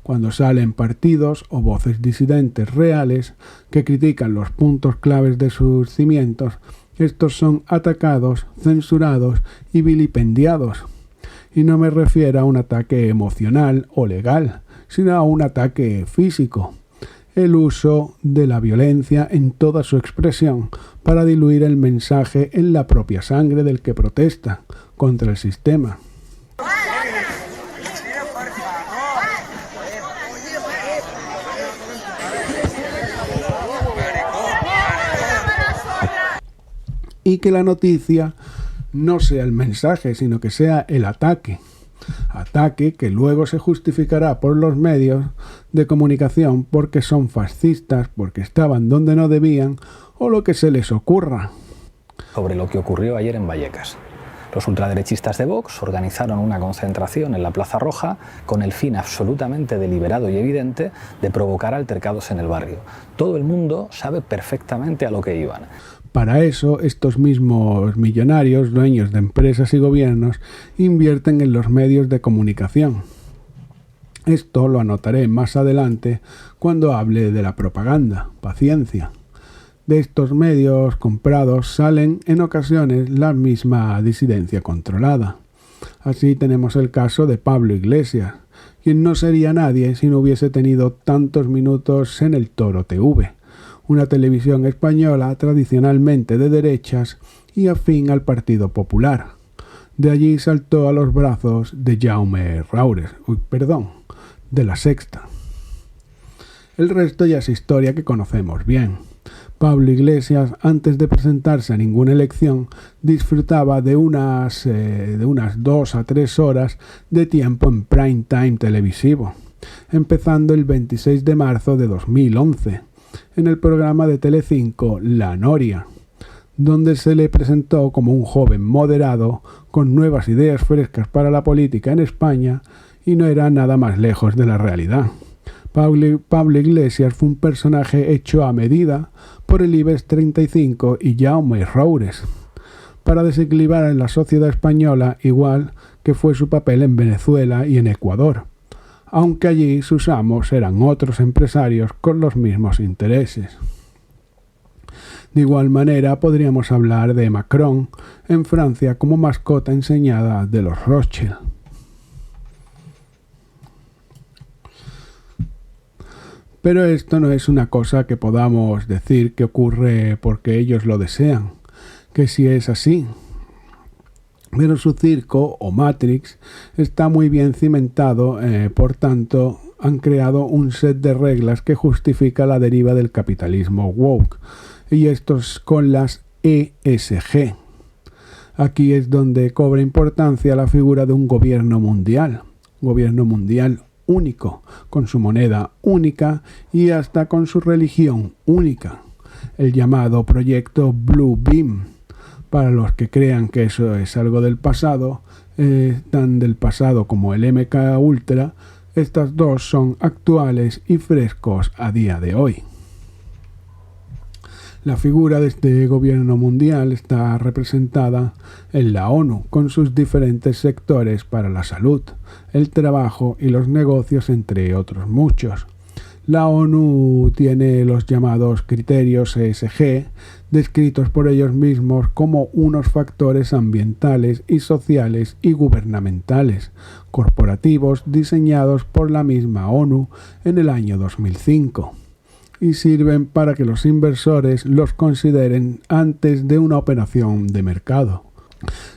S2: Cuando salen partidos o voces disidentes reales que critican los puntos claves de sus cimientos, estos son atacados, censurados y vilipendiados. Y no me refiero a un ataque emocional o legal, sino a un ataque físico. El uso de la violencia en toda su expresión para diluir el mensaje en la propia sangre del que protesta contra el sistema. Y que la noticia no sea el mensaje, sino que sea el ataque. Ataque que luego se justificará por los medios de comunicación porque son fascistas, porque estaban donde no debían o lo que se les ocurra.
S9: Sobre lo que ocurrió ayer en Vallecas. Los ultraderechistas de Vox organizaron una concentración en la Plaza Roja con el fin absolutamente deliberado y evidente de provocar altercados en el barrio. Todo el mundo sabe perfectamente a lo que iban.
S2: Para eso, estos mismos millonarios, dueños de empresas y gobiernos, invierten en los medios de comunicación. Esto lo anotaré más adelante cuando hable de la propaganda. Paciencia. De estos medios comprados salen en ocasiones la misma disidencia controlada. Así tenemos el caso de Pablo Iglesias, quien no sería nadie si no hubiese tenido tantos minutos en el Toro TV. Una televisión española tradicionalmente de derechas y afín al Partido Popular. De allí saltó a los brazos de Jaume Raures, de La Sexta. El resto ya es historia que conocemos bien. Pablo Iglesias, antes de presentarse a ninguna elección, disfrutaba de unas 2 a 3 horas de tiempo en prime time televisivo, empezando el 26 de marzo de 2011. En el programa de Telecinco La Noria, donde se le presentó como un joven moderado con nuevas ideas frescas para la política en España y no era nada más lejos de la realidad. Pablo Iglesias fue un personaje hecho a medida por el IBEX 35 y Jaume Raures, para desequilibrar en la sociedad española igual que fue su papel en Venezuela y en Ecuador, aunque allí sus amos eran otros empresarios con los mismos intereses. De igual manera podríamos hablar de Macron en Francia como mascota enseñada de los Rothschild. Pero esto no es una cosa que podamos decir que ocurre porque ellos lo desean, que sí es así. Pero su circo o Matrix está muy bien cimentado, por tanto han creado un set de reglas que justifica la deriva del capitalismo woke, y estos con las ESG. Aquí es donde cobra importancia la figura de un gobierno mundial único, con su moneda única y hasta con su religión única, el llamado proyecto Blue Beam. Para los que crean que eso es algo del pasado, tan del pasado como el MK Ultra, estas dos son actuales y frescos a día de hoy. La figura de este gobierno mundial está representada en la ONU, con sus diferentes sectores para la salud, el trabajo y los negocios, entre otros muchos. La ONU tiene los llamados criterios ESG, descritos por ellos mismos como unos factores ambientales y sociales y gubernamentales, corporativos diseñados por la misma ONU en el año 2005, y sirven para que los inversores los consideren antes de una operación de mercado,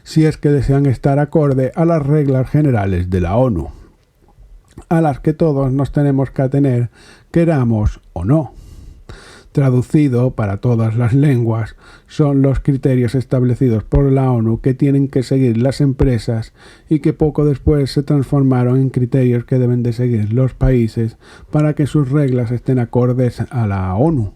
S2: si es que desean estar acorde a las reglas generales de la ONU, a las que todos nos tenemos que atener, queramos o no. Traducido para todas las lenguas, son los criterios establecidos por la ONU que tienen que seguir las empresas y que poco después se transformaron en criterios que deben de seguir los países para que sus reglas estén acordes a la ONU.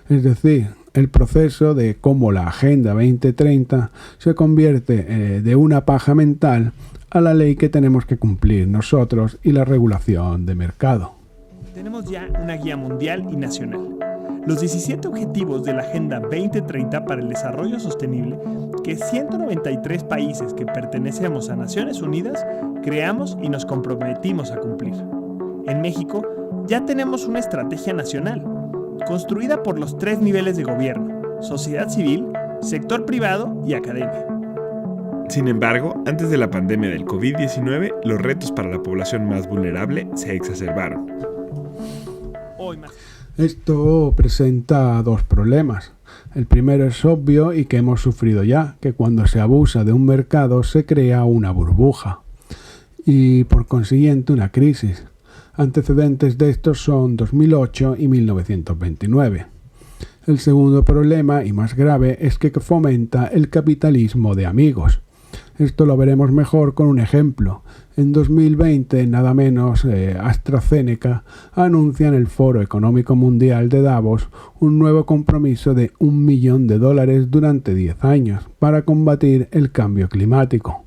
S2: Es decir, el proceso de cómo la Agenda 2030 se convierte de una paja mental a la ley que tenemos que cumplir nosotros y la regulación de mercado.
S10: Tenemos ya una guía mundial y nacional. Los 17 objetivos de la Agenda 2030 para el Desarrollo Sostenible que 193 países que pertenecemos a Naciones Unidas creamos y nos comprometimos a cumplir. En México ya tenemos una estrategia nacional, construida por los 3 niveles de gobierno: sociedad civil, sector privado y academia.
S11: Sin embargo, antes de la pandemia del COVID-19, los retos para la población más vulnerable se exacerbaron.
S2: Esto presenta dos problemas. El primero es obvio y que hemos sufrido ya, que cuando se abusa de un mercado se crea una burbuja y por consiguiente una crisis. Antecedentes de estos son 2008 y 1929. El segundo problema, y más grave, es que fomenta el capitalismo de amigos. Esto lo veremos mejor con un ejemplo. En 2020, nada menos, AstraZeneca anuncia en el Foro Económico Mundial de Davos un nuevo compromiso de $1 millón durante 10 años para combatir el cambio climático.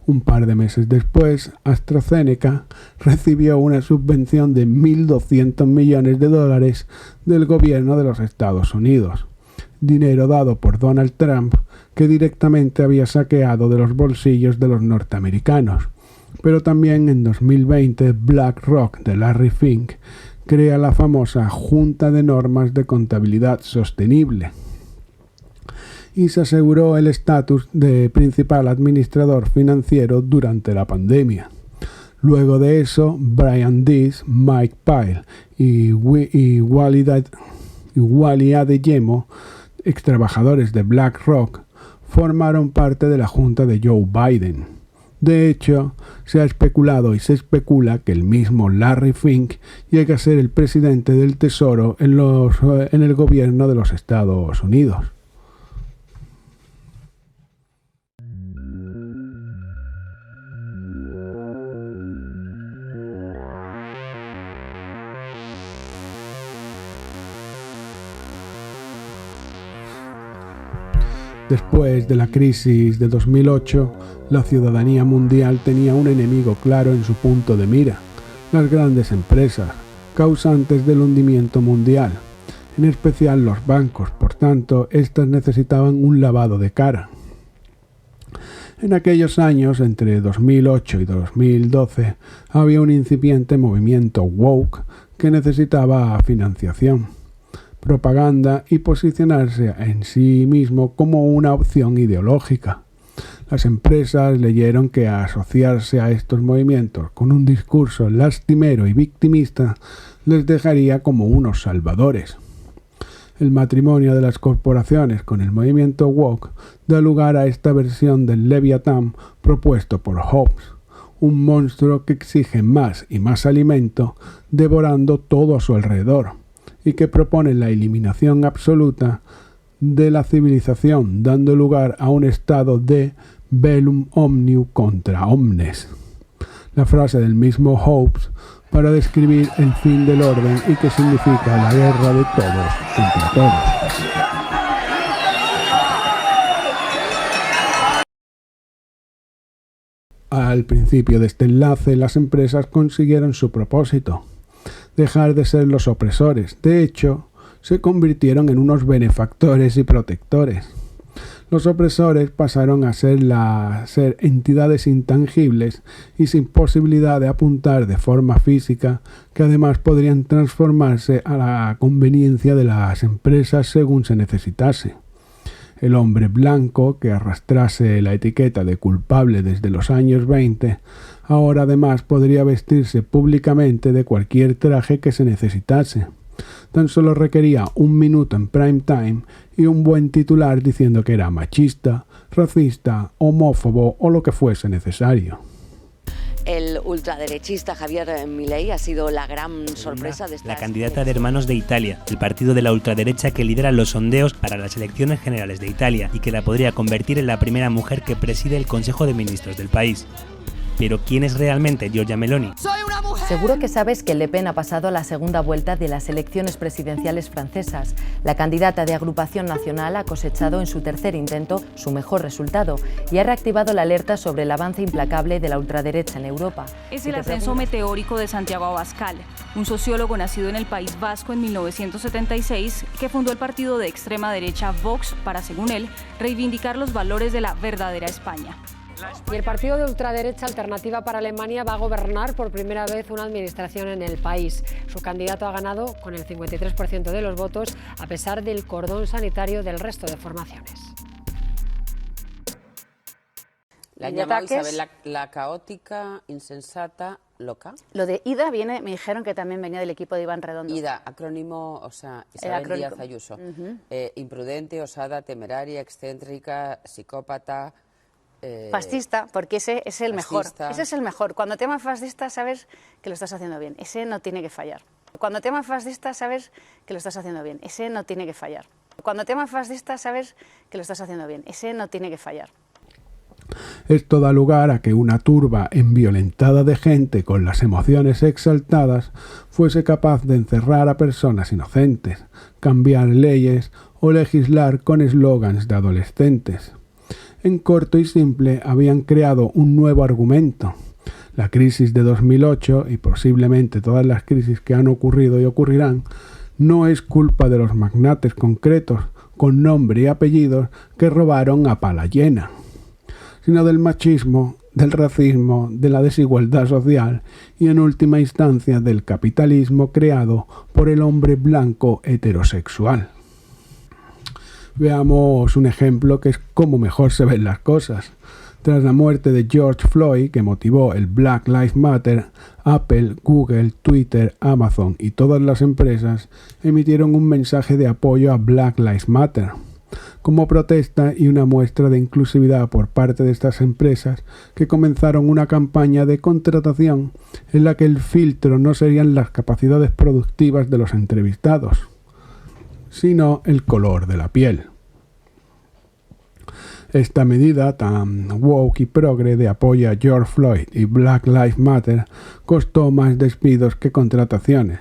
S2: Un par de meses después, AstraZeneca recibió una subvención de $1.200 millones del gobierno de los Estados Unidos, dinero dado por Donald Trump que directamente había saqueado de los bolsillos de los norteamericanos. Pero también en 2020 BlackRock de Larry Fink crea la famosa Junta de Normas de Contabilidad Sostenible y se aseguró el estatus de principal administrador financiero durante la pandemia. Luego de eso, Brian Dees, Mike Pyle y Wally Adeyemo, extrabajadores de BlackRock, formaron parte de la junta de Joe Biden. De hecho, se ha especulado y se especula que el mismo Larry Fink llegue a ser el presidente del Tesoro en el gobierno de los Estados Unidos. Después de la crisis de 2008, la ciudadanía mundial tenía un enemigo claro en su punto de mira: las grandes empresas, causantes del hundimiento mundial, en especial los bancos. Por tanto, estas necesitaban un lavado de cara. En aquellos años, entre 2008 y 2012, había un incipiente movimiento woke que necesitaba financiación, propaganda y posicionarse en sí mismo como una opción ideológica. Las empresas leyeron que asociarse a estos movimientos con un discurso lastimero y victimista les dejaría como unos salvadores. El matrimonio de las corporaciones con el movimiento woke da lugar a esta versión del Leviatán propuesto por Hobbes, un monstruo que exige más y más alimento, devorando todo a su alrededor, y que propone la eliminación absoluta de la civilización, dando lugar a un estado de bellum omnium contra omnes. La frase del mismo Hobbes para describir el fin del orden y que significa la guerra de todos contra todos. Al principio de este enlace, las empresas consiguieron su propósito: dejar de ser los opresores. De hecho, se convirtieron en unos benefactores y protectores. Los opresores pasaron a ser entidades intangibles y sin posibilidad de apuntar de forma física, que además podrían transformarse a la conveniencia de las empresas según se necesitase. El hombre blanco, que arrastrase la etiqueta de culpable desde los años 20, ahora además podría vestirse públicamente de cualquier traje que se necesitase. Tan solo requería un minuto en prime time y un buen titular diciendo que era machista, racista, homófobo o lo que fuese necesario.
S12: El ultraderechista Javier Milei ha sido la gran sorpresa de esta...
S13: La candidata de Hermanos de Italia, el partido de la ultraderecha que lidera los sondeos para las elecciones generales de Italia y que la podría convertir en la primera mujer que preside el Consejo de Ministros del país. Pero ¿quién es realmente Giorgia Meloni?
S14: Seguro que sabes que Le Pen ha pasado a la segunda vuelta de las elecciones presidenciales francesas. La candidata de Agrupación Nacional ha cosechado en su tercer intento su mejor resultado y ha reactivado la alerta sobre el avance implacable de la ultraderecha en Europa.
S15: Es el ascenso meteórico de Santiago Abascal, un sociólogo nacido en el País Vasco en 1976 que fundó el partido de extrema derecha Vox para, según él, reivindicar los valores de la verdadera España.
S16: Y el partido de ultraderecha Alternativa para Alemania va a gobernar por primera vez una administración en el país. Su candidato ha ganado con el 53% de los votos, a pesar del cordón sanitario del resto de formaciones.
S17: La han llamado, Isabel, la caótica, insensata, loca.
S18: Lo de Ida me dijeron que también venía del equipo de Iván Redondo.
S17: Ida, acrónimo, o sea, Isabel Díaz Ayuso. Imprudente, osada, temeraria, excéntrica, psicópata...
S18: fascista, porque ese es el mejor. Ese es el mejor. Cuando te llaman fascista, sabes que lo estás haciendo bien. Ese no tiene que fallar. Cuando te llaman fascista, sabes que lo estás haciendo bien. Ese no tiene que fallar. Cuando te llaman fascista, sabes que lo estás haciendo bien. Ese no tiene que fallar.
S2: Esto da lugar a que una turba enviolentada de gente con las emociones exaltadas fuese capaz de encerrar a personas inocentes, cambiar leyes o legislar con eslogans de adolescentes. En corto y simple, habían creado un nuevo argumento. La crisis de 2008 y posiblemente todas las crisis que han ocurrido y ocurrirán no es culpa de los magnates concretos, con nombre y apellidos, que robaron a pala llena, sino del machismo, del racismo, de la desigualdad social y, en última instancia, del capitalismo creado por el hombre blanco heterosexual. Veamos un ejemplo que es cómo mejor se ven las cosas. Tras la muerte de George Floyd, que motivó el Black Lives Matter, Apple, Google, Twitter, Amazon y todas las empresas emitieron un mensaje de apoyo a Black Lives Matter. Como protesta y una muestra de inclusividad por parte de estas empresas, que comenzaron una campaña de contratación en la que el filtro no serían las capacidades productivas de los entrevistados, sino el color de la piel. Esta medida tan woke y progre de apoyo a George Floyd y Black Lives Matter costó más despidos que contrataciones,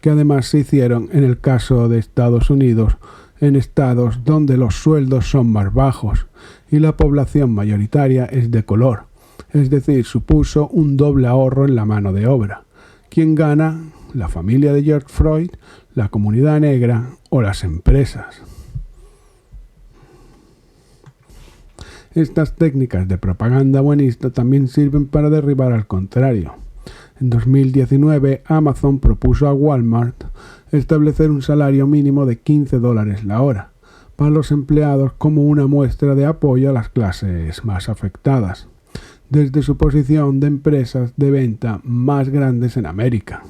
S2: que además se hicieron en el caso de Estados Unidos, en estados donde los sueldos son más bajos y la población mayoritaria es de color, es decir, supuso un doble ahorro en la mano de obra. ¿Quién gana? ¿La familia de George Floyd, la comunidad negra o las empresas? Estas técnicas de propaganda buenista también sirven para derribar al contrario. En 2019, Amazon propuso a Walmart establecer un salario mínimo de $15 la hora para los empleados como una muestra de apoyo a las clases más afectadas, desde su posición de empresas de venta más grandes en América.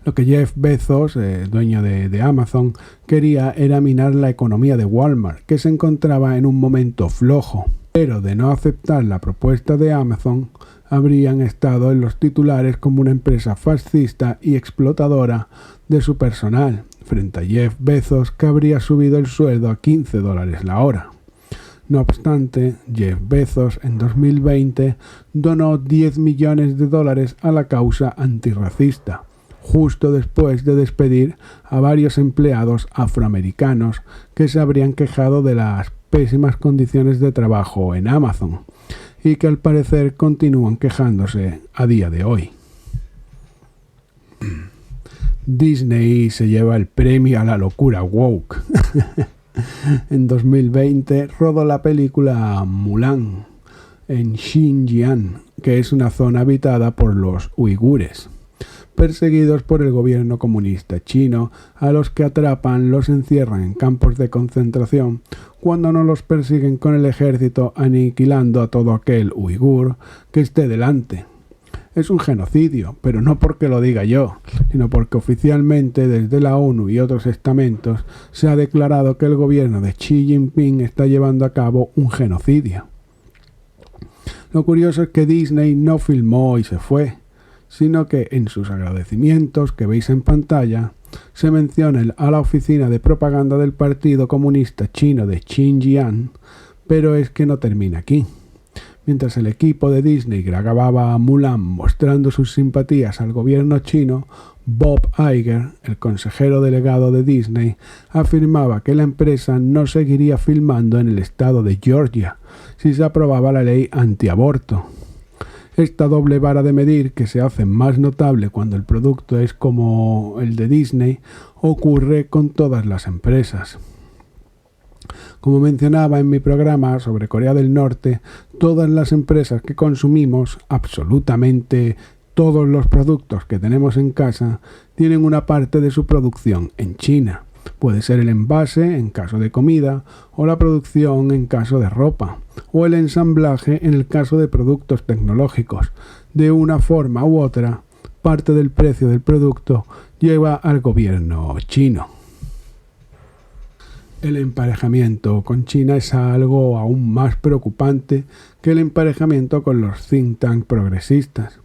S2: Lo que Jeff Bezos, dueño de Amazon, quería era minar la economía de Walmart, que se encontraba en un momento flojo. Pero de no aceptar la propuesta de Amazon, habrían estado en los titulares como una empresa fascista y explotadora de su personal, frente a Jeff Bezos, que habría subido el sueldo a $15 la hora. No obstante, Jeff Bezos en 2020 donó $10 millones a la causa antirracista, justo después de despedir a varios empleados afroamericanos que se habrían quejado de las pésimas condiciones de trabajo en Amazon y que al parecer continúan quejándose a día de hoy. Disney se lleva el premio a la locura woke. En 2020 rodó la película Mulan en Xinjiang, que es una zona habitada por los uigures, perseguidos por el gobierno comunista chino, a los que atrapan, los encierran en campos de concentración, cuando no los persiguen con el ejército, aniquilando a todo aquel uigur que esté delante. Es un genocidio, pero no porque lo diga yo, sino porque oficialmente desde la ONU y otros estamentos se ha declarado que el gobierno de Xi Jinping está llevando a cabo un genocidio. Lo curioso es que Disney no filmó y se fue, sino que en sus agradecimientos que veis en pantalla se menciona a la oficina de propaganda del Partido Comunista Chino de Xinjiang, pero es que no termina aquí. Mientras el equipo de Disney grababa a Mulan mostrando sus simpatías al gobierno chino, Bob Iger, el consejero delegado de Disney, afirmaba que la empresa no seguiría filmando en el estado de Georgia si se aprobaba la ley antiaborto. Esta doble vara de medir, que se hace más notable cuando el producto es como el de Disney, ocurre con todas las empresas. Como mencionaba en mi programa sobre Corea del Norte, todas las empresas que consumimos, absolutamente todos los productos que tenemos en casa, tienen una parte de su producción en China. Puede ser el envase en caso de comida, o la producción en caso de ropa, o el ensamblaje en el caso de productos tecnológicos. De una forma u otra, parte del precio del producto lleva al gobierno chino. El emparejamiento con China es algo aún más preocupante que el emparejamiento con los think tank progresistas.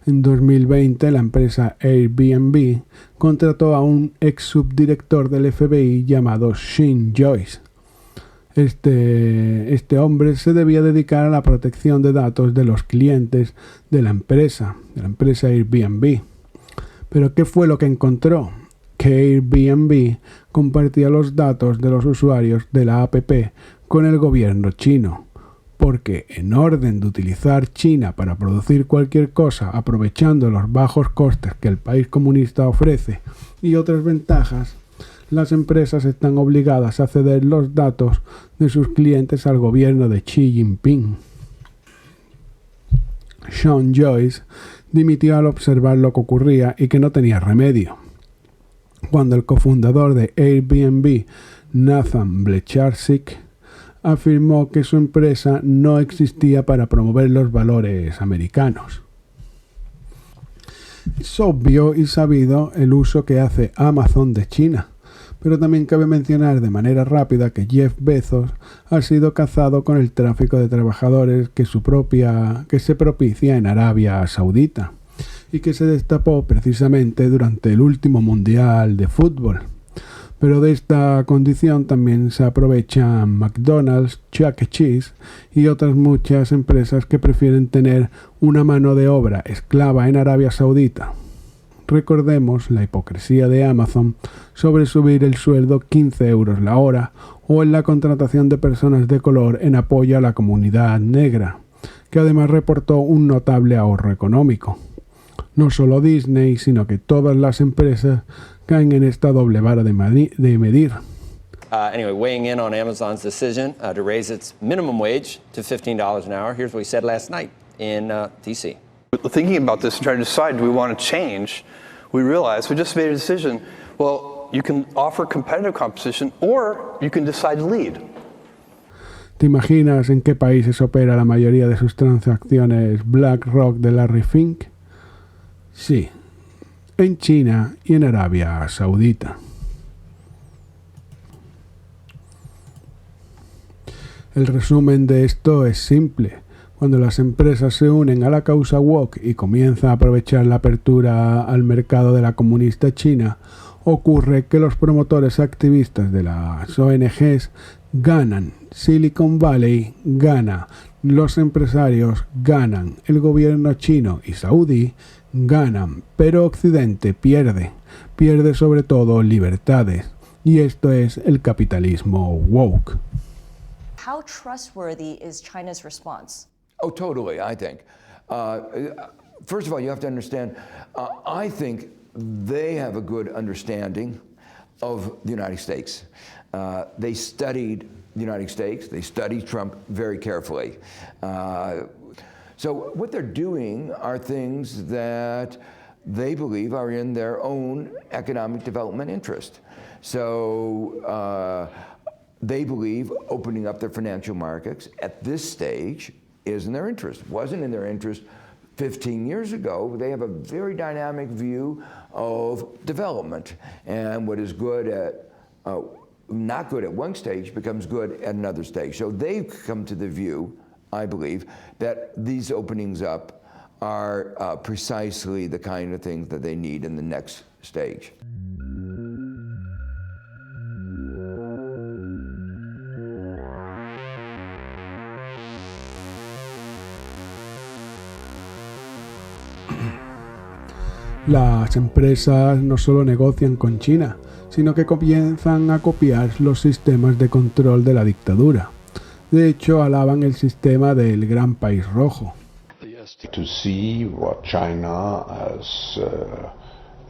S2: En 2020, la empresa Airbnb contrató a un ex subdirector del FBI llamado Shane Joyce. Este hombre se debía dedicar a la protección de datos de los clientes de la empresa Airbnb. ¿Pero qué fue lo que encontró? Que Airbnb compartía los datos de los usuarios de la app con el gobierno chino, porque en orden de utilizar China para producir cualquier cosa aprovechando los bajos costes que el país comunista ofrece y otras ventajas, las empresas están obligadas a ceder los datos de sus clientes al gobierno de Xi Jinping. Sean Joyce dimitió al observar lo que ocurría y que no tenía remedio. Cuando el cofundador de Airbnb, Nathan Blecharczyk, afirmó que su empresa no existía para promover los valores americanos. Es obvio y sabido el uso que hace Amazon de China, pero también cabe mencionar de manera rápida que Jeff Bezos ha sido cazado con el tráfico de trabajadores que se propicia en Arabia Saudita, y que se destapó precisamente durante el último Mundial de Fútbol. Pero de esta condición también se aprovechan McDonald's, Chuck E. Cheese y otras muchas empresas que prefieren tener una mano de obra esclava en Arabia Saudita. Recordemos la hipocresía de Amazon sobre subir el sueldo 15 euros la hora o en la contratación de personas de color en apoyo a la comunidad negra, que además reportó un notable ahorro económico. No solo Disney, sino que todas las empresas caen en esta doble vara de medir.
S19: Anyway, weighing in on Amazon's decision to raise its minimum wage to $15 an hour, here's what he said last night in D.C.
S20: Thinking about this and trying to decide, do we want to change? We realized we just made a decision. Well, you can offer competitive competition or you can decide to lead.
S2: ¿Te imaginas en qué países opera la mayoría de sus transacciones BlackRock de Larry Fink? Sí, en China y en Arabia Saudita. El resumen de esto es simple. Cuando las empresas se unen a la causa woke y comienzan a aprovechar la apertura al mercado de la comunista China, ocurre que los promotores activistas de las ONGs ganan, Silicon Valley gana, los empresarios ganan, el gobierno chino y saudí ganan, pero Occidente pierde sobre todo libertades, y esto es el capitalismo woke.
S21: How trustworthy is China's response?
S22: Oh, totally, I think. First of all, you have to understand, I think
S6: they have a good understanding of the United States. They studied the United States. They studied Trump very carefully. So what they're doing are things that they believe are in their own economic development interest. So they believe opening up their financial markets at this stage is in their interest. Wasn't in their interest 15 years ago. They have a very dynamic view of development, and what is good at not good at one stage becomes good at another stage. So they've come to the view, I believe, that these openings up are precisely the kind of things that they need in the next stage.
S2: Las empresas no solo negocian con China, sino que comienzan a copiar los sistemas de control de la dictadura. De hecho, alaban el sistema del Gran País Rojo.
S4: To see what China as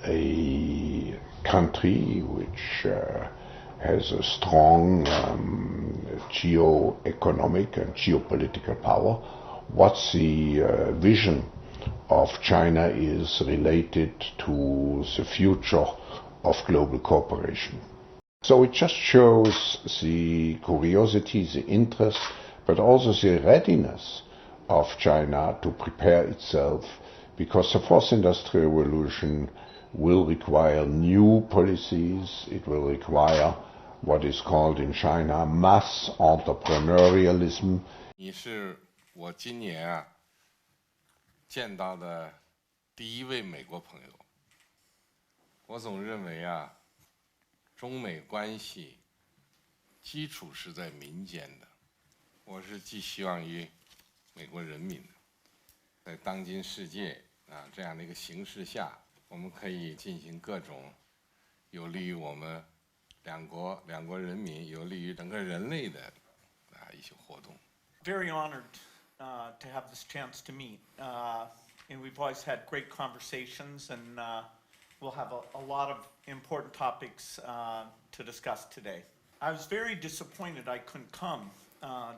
S4: a country which has a strong geo-economic and geopolitical power, what's the vision of China is related to the future of global cooperation. So it just shows the curiosity, the interest, but also the readiness of China to prepare itself, because the fourth industrial revolution will require new policies. It will require what is called in China mass entrepreneurialism.
S1: 你是我今年见到的第一位美国朋友。我总认为中美关系基础是在民间的。我是寄希望于美国人民的，在当今世界这样的一个形势下，我们可以进行各种有利于我们两国人民、有利于整个人类的一些活动。
S22: Very honored to have this chance to meet, and we've always had great conversations, and we'll have a lot of important topics to discuss today. I was very disappointed I couldn't come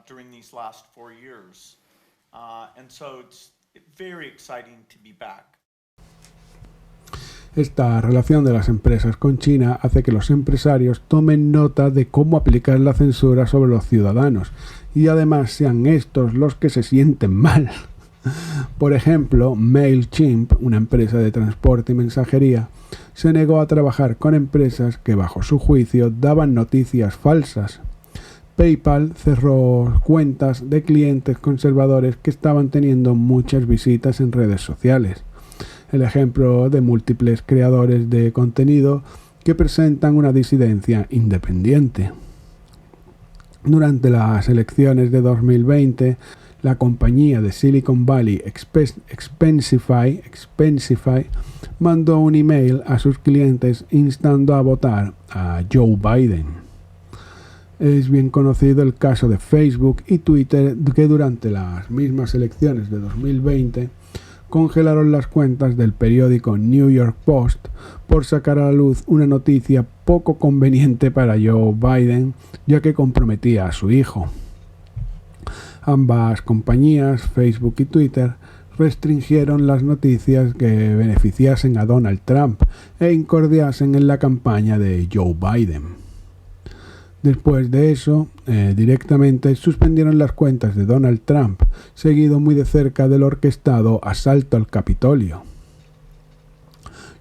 S22: during these last 4 years. And so it's very exciting to be back.
S2: Esta relación de las empresas con China hace que los empresarios tomen nota de cómo aplicar la censura sobre los ciudadanos y además sean estos los que se sienten mal. Por ejemplo, MailChimp, una empresa de transporte y mensajería, se negó a trabajar con empresas que bajo su juicio daban noticias falsas. PayPal cerró cuentas de clientes conservadores que estaban teniendo muchas visitas en redes sociales. El ejemplo de múltiples creadores de contenido que presentan una disidencia independiente. Durante las elecciones de 2020, la compañía de Silicon Valley Expensify mandó un email a sus clientes instando a votar a Joe Biden. Es bien conocido el caso de Facebook y Twitter, que durante las mismas elecciones de 2020 congelaron las cuentas del periódico New York Post por sacar a la luz una noticia poco conveniente para Joe Biden, ya que comprometía a su hijo. Ambas compañías, Facebook y Twitter, restringieron las noticias que beneficiasen a Donald Trump e incordiasen en la campaña de Joe Biden. Después de eso, directamente suspendieron las cuentas de Donald Trump, seguido muy de cerca del orquestado asalto al Capitolio.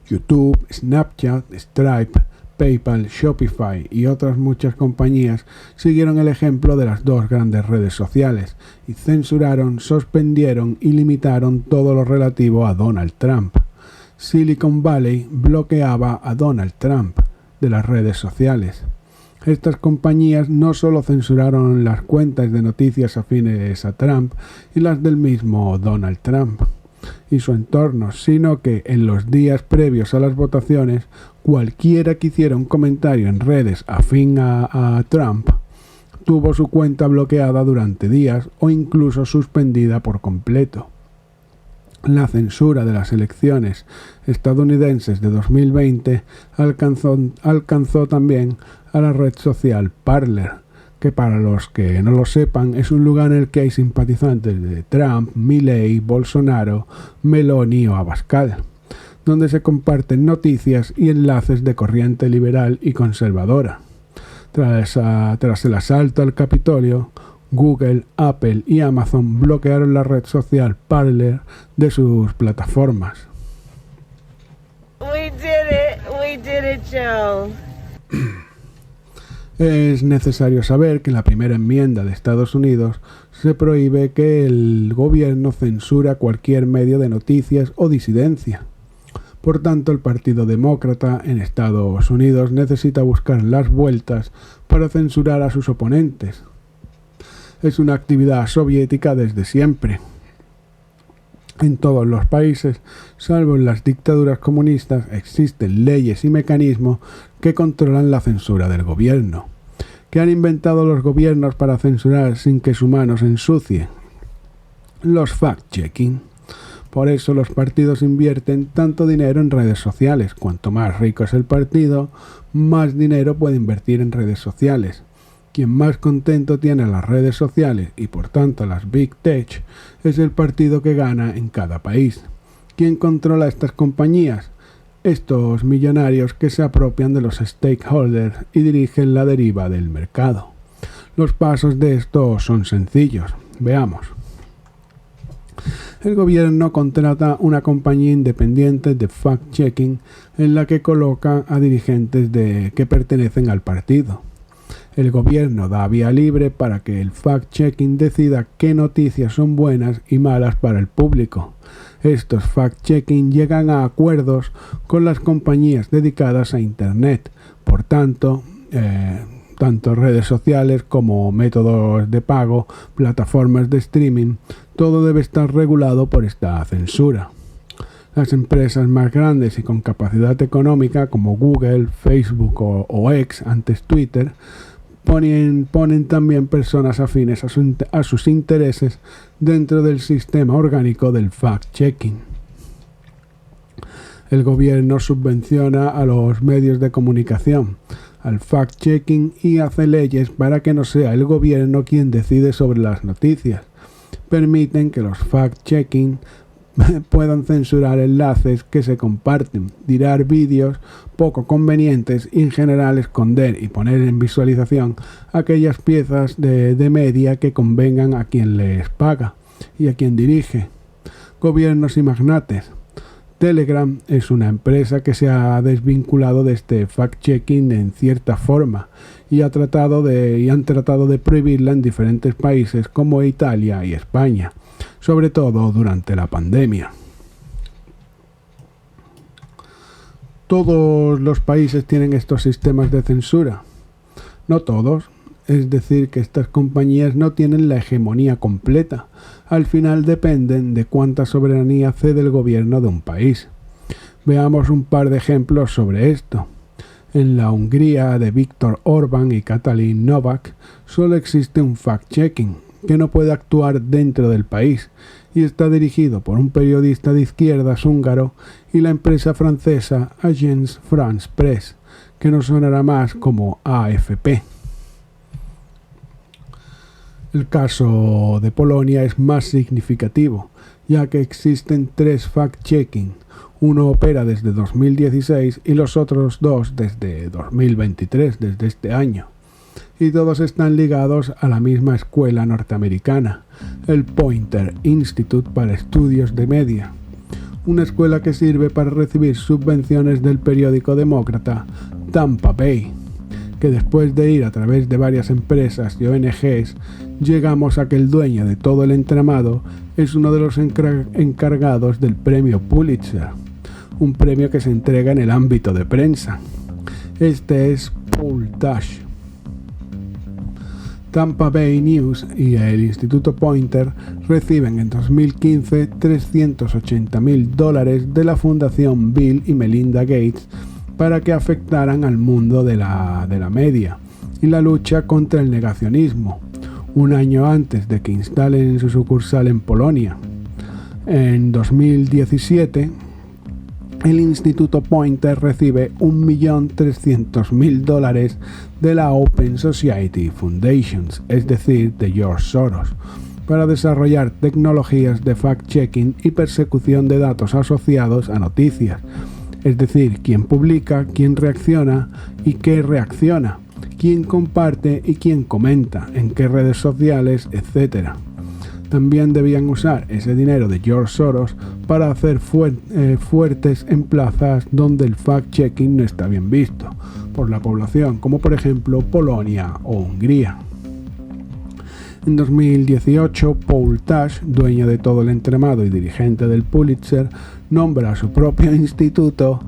S2: YouTube, Snapchat, Stripe, PayPal, Shopify y otras muchas compañías siguieron el ejemplo de las dos grandes redes sociales y censuraron, suspendieron y limitaron todo lo relativo a Donald Trump. Silicon Valley bloqueaba a Donald Trump de las redes sociales. Estas compañías no solo censuraron las cuentas de noticias afines a Trump y las del mismo Donald Trump y su entorno, sino que en los días previos a las votaciones, cualquiera que hiciera un comentario en redes afín a Trump tuvo su cuenta bloqueada durante días o incluso suspendida por completo. La censura de las elecciones estadounidenses de 2020 alcanzó también a la red social Parler, que para los que no lo sepan es un lugar en el que hay simpatizantes de Trump, Milei, Bolsonaro, Meloni o Abascal, donde se comparten noticias y enlaces de corriente liberal y conservadora. Tras el asalto al Capitolio, Google, Apple y Amazon bloquearon la red social Parler de sus plataformas.
S3: We did it, Joe.
S2: Es necesario saber que en la primera enmienda de Estados Unidos se prohíbe que el gobierno censura cualquier medio de noticias o disidencia. Por tanto, el Partido Demócrata en Estados Unidos necesita buscar las vueltas para censurar a sus oponentes. Es una actividad soviética desde siempre. En todos los países, salvo en las dictaduras comunistas, existen leyes y mecanismos que controlan la censura del gobierno. ¿Qué han inventado los gobiernos para censurar sin que su mano se ensucie? Los fact-checking. Por eso los partidos invierten tanto dinero en redes sociales. Cuanto más rico es el partido, más dinero puede invertir en redes sociales. Quien más contento tiene las redes sociales y por tanto las Big Tech es el partido que gana en cada país. ¿Quién controla estas compañías? Estos millonarios que se apropian de los stakeholders y dirigen la deriva del mercado. Los pasos de esto son sencillos. Veamos. El gobierno contrata una compañía independiente de fact-checking en la que coloca a dirigentes que pertenecen al partido. El gobierno da vía libre para que el fact-checking decida qué noticias son buenas y malas para el público. Estos fact-checking llegan a acuerdos con las compañías dedicadas a Internet. Por tanto, tanto redes sociales como métodos de pago, plataformas de streaming, todo debe estar regulado por esta censura. Las empresas más grandes y con capacidad económica como Google, Facebook o X, antes Twitter, ponen también personas afines a sus intereses dentro del sistema orgánico del fact-checking. El gobierno subvenciona a los medios de comunicación, al fact-checking y hace leyes para que no sea el gobierno quien decide sobre las noticias. Permiten que los fact-checking puedan censurar enlaces que se comparten, tirar vídeos poco convenientes y en general esconder y poner en visualización aquellas piezas de media que convengan a quien les paga y a quien dirige. Gobiernos y magnates. Telegram es una empresa que se ha desvinculado de este fact-checking en cierta forma y han tratado de prohibirla en diferentes países como Italia y España, sobre todo durante la pandemia. ¿Todos los países tienen estos sistemas de censura? No todos, es decir, que estas compañías no tienen la hegemonía completa. Al final dependen de cuánta soberanía cede el gobierno de un país. Veamos un par de ejemplos sobre esto. En la Hungría de Viktor Orbán y Katalin Novak solo existe un fact-checking que no puede actuar dentro del país y está dirigido por un periodista de izquierdas húngaro y la empresa francesa Agence France Presse, que nos sonará más como AFP. El caso de Polonia es más significativo, ya que existen 3 fact-checking. Uno opera desde 2016 y los otros 2 desde 2023, desde este año. Y todos están ligados a la misma escuela norteamericana, el Poynter Institute para Estudios de Media, una escuela que sirve para recibir subvenciones del periódico demócrata Tampa Bay, que después de ir a través de varias empresas y ONGs, llegamos a que el dueño de todo el entramado es uno de los encargados del premio Pulitzer, un premio que se entrega en el ámbito de prensa. Este es Paul Tash. Tampa Bay News y el Instituto Poynter reciben en 2015 $380,000 de la Fundación Bill y Melinda Gates para que afectaran al mundo de la media y la lucha contra el negacionismo, un año antes de que instalen su sucursal en Polonia. En 2017, el Instituto Poynter recibe $1.300.000 de la Open Society Foundation, es decir, de George Soros, para desarrollar tecnologías de fact-checking y persecución de datos asociados a noticias, es decir, quién publica, quién reacciona y qué reacciona, quién comparte y quién comenta, en qué redes sociales, etc. También debían usar ese dinero de George Soros para hacer fuertes en plazas donde el fact-checking no está bien visto por la población, como por ejemplo Polonia o Hungría. En 2018, Paul Tash, dueño de todo el entramado y dirigente del Pulitzer, nombra a su propio Instituto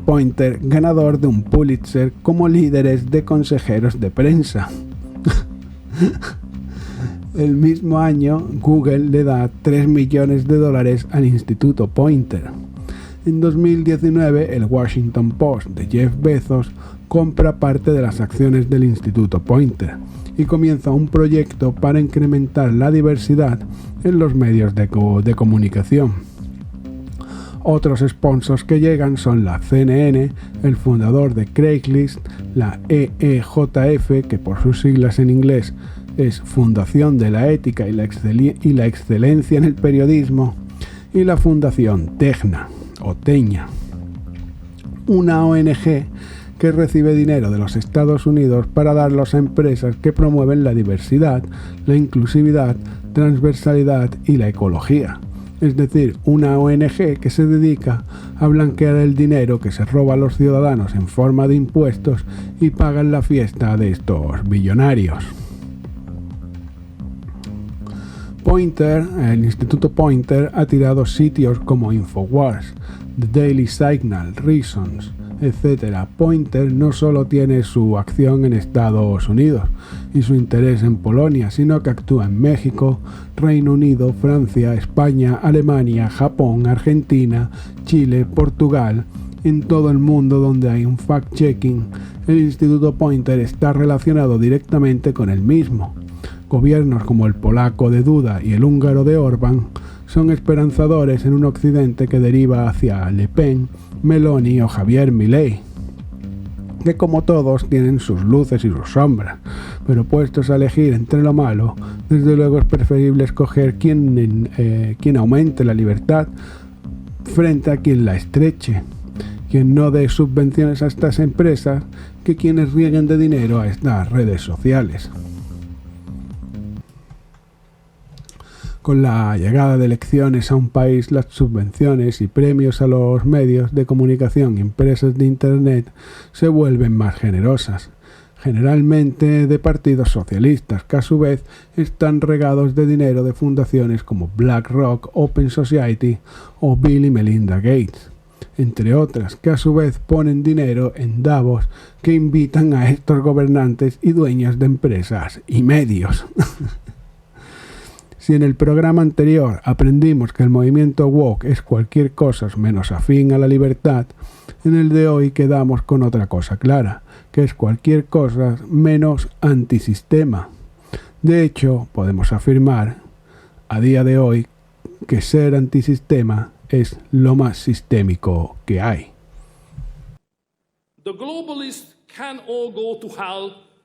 S2: Poynter ganador de un Pulitzer como líderes de consejeros de prensa. El mismo año, Google le da $3 millones al Instituto Poynter. En 2019, el Washington Post de Jeff Bezos compra parte de las acciones del Instituto Poynter y comienza un proyecto para incrementar la diversidad en los medios de comunicación. Otros sponsors que llegan son la CNN, el fundador de Craigslist, la EEJF, que por sus siglas en inglés es Fundación de la Ética y la Excelencia en el Periodismo, y la Fundación Tegna, o Teña, una ONG que recibe dinero de los Estados Unidos para darlos a empresas que promueven la diversidad, la inclusividad, transversalidad y la ecología. Es decir, una ONG que se dedica a blanquear el dinero que se roba a los ciudadanos en forma de impuestos y pagan la fiesta de estos billonarios. Poynter, el Instituto Poynter, ha tirado sitios como Infowars, The Daily Signal, Reasons, etc. Poynter no solo tiene su acción en Estados Unidos y su interés en Polonia, sino que actúa en México, Reino Unido, Francia, España, Alemania, Japón, Argentina, Chile, Portugal. En todo el mundo donde hay un fact-checking, el Instituto Poynter está relacionado directamente con el mismo. Gobiernos como el polaco de Duda y el húngaro de Orbán son esperanzadores en un occidente que deriva hacia Le Pen, Meloni o Javier Milei, que como todos tienen sus luces y sus sombras, pero puestos a elegir entre lo malo, desde luego es preferible escoger quien aumente la libertad frente a quien la estreche, quien no dé subvenciones a estas empresas que quienes rieguen de dinero a estas redes sociales. Con la llegada de elecciones a un país, las subvenciones y premios a los medios de comunicación y empresas de Internet se vuelven más generosas, generalmente de partidos socialistas, que a su vez están regados de dinero de fundaciones como BlackRock, Open Society o Bill y Melinda Gates, entre otras, que a su vez ponen dinero en Davos, que invitan a estos gobernantes y dueños de empresas y medios. Si en el programa anterior aprendimos que el movimiento woke es cualquier cosa menos afín a la libertad, en el de hoy quedamos con otra cosa clara, que es cualquier cosa menos antisistema. De hecho, podemos afirmar, a día de hoy, que ser antisistema es lo más sistémico que hay.
S5: The globalists can all go to hell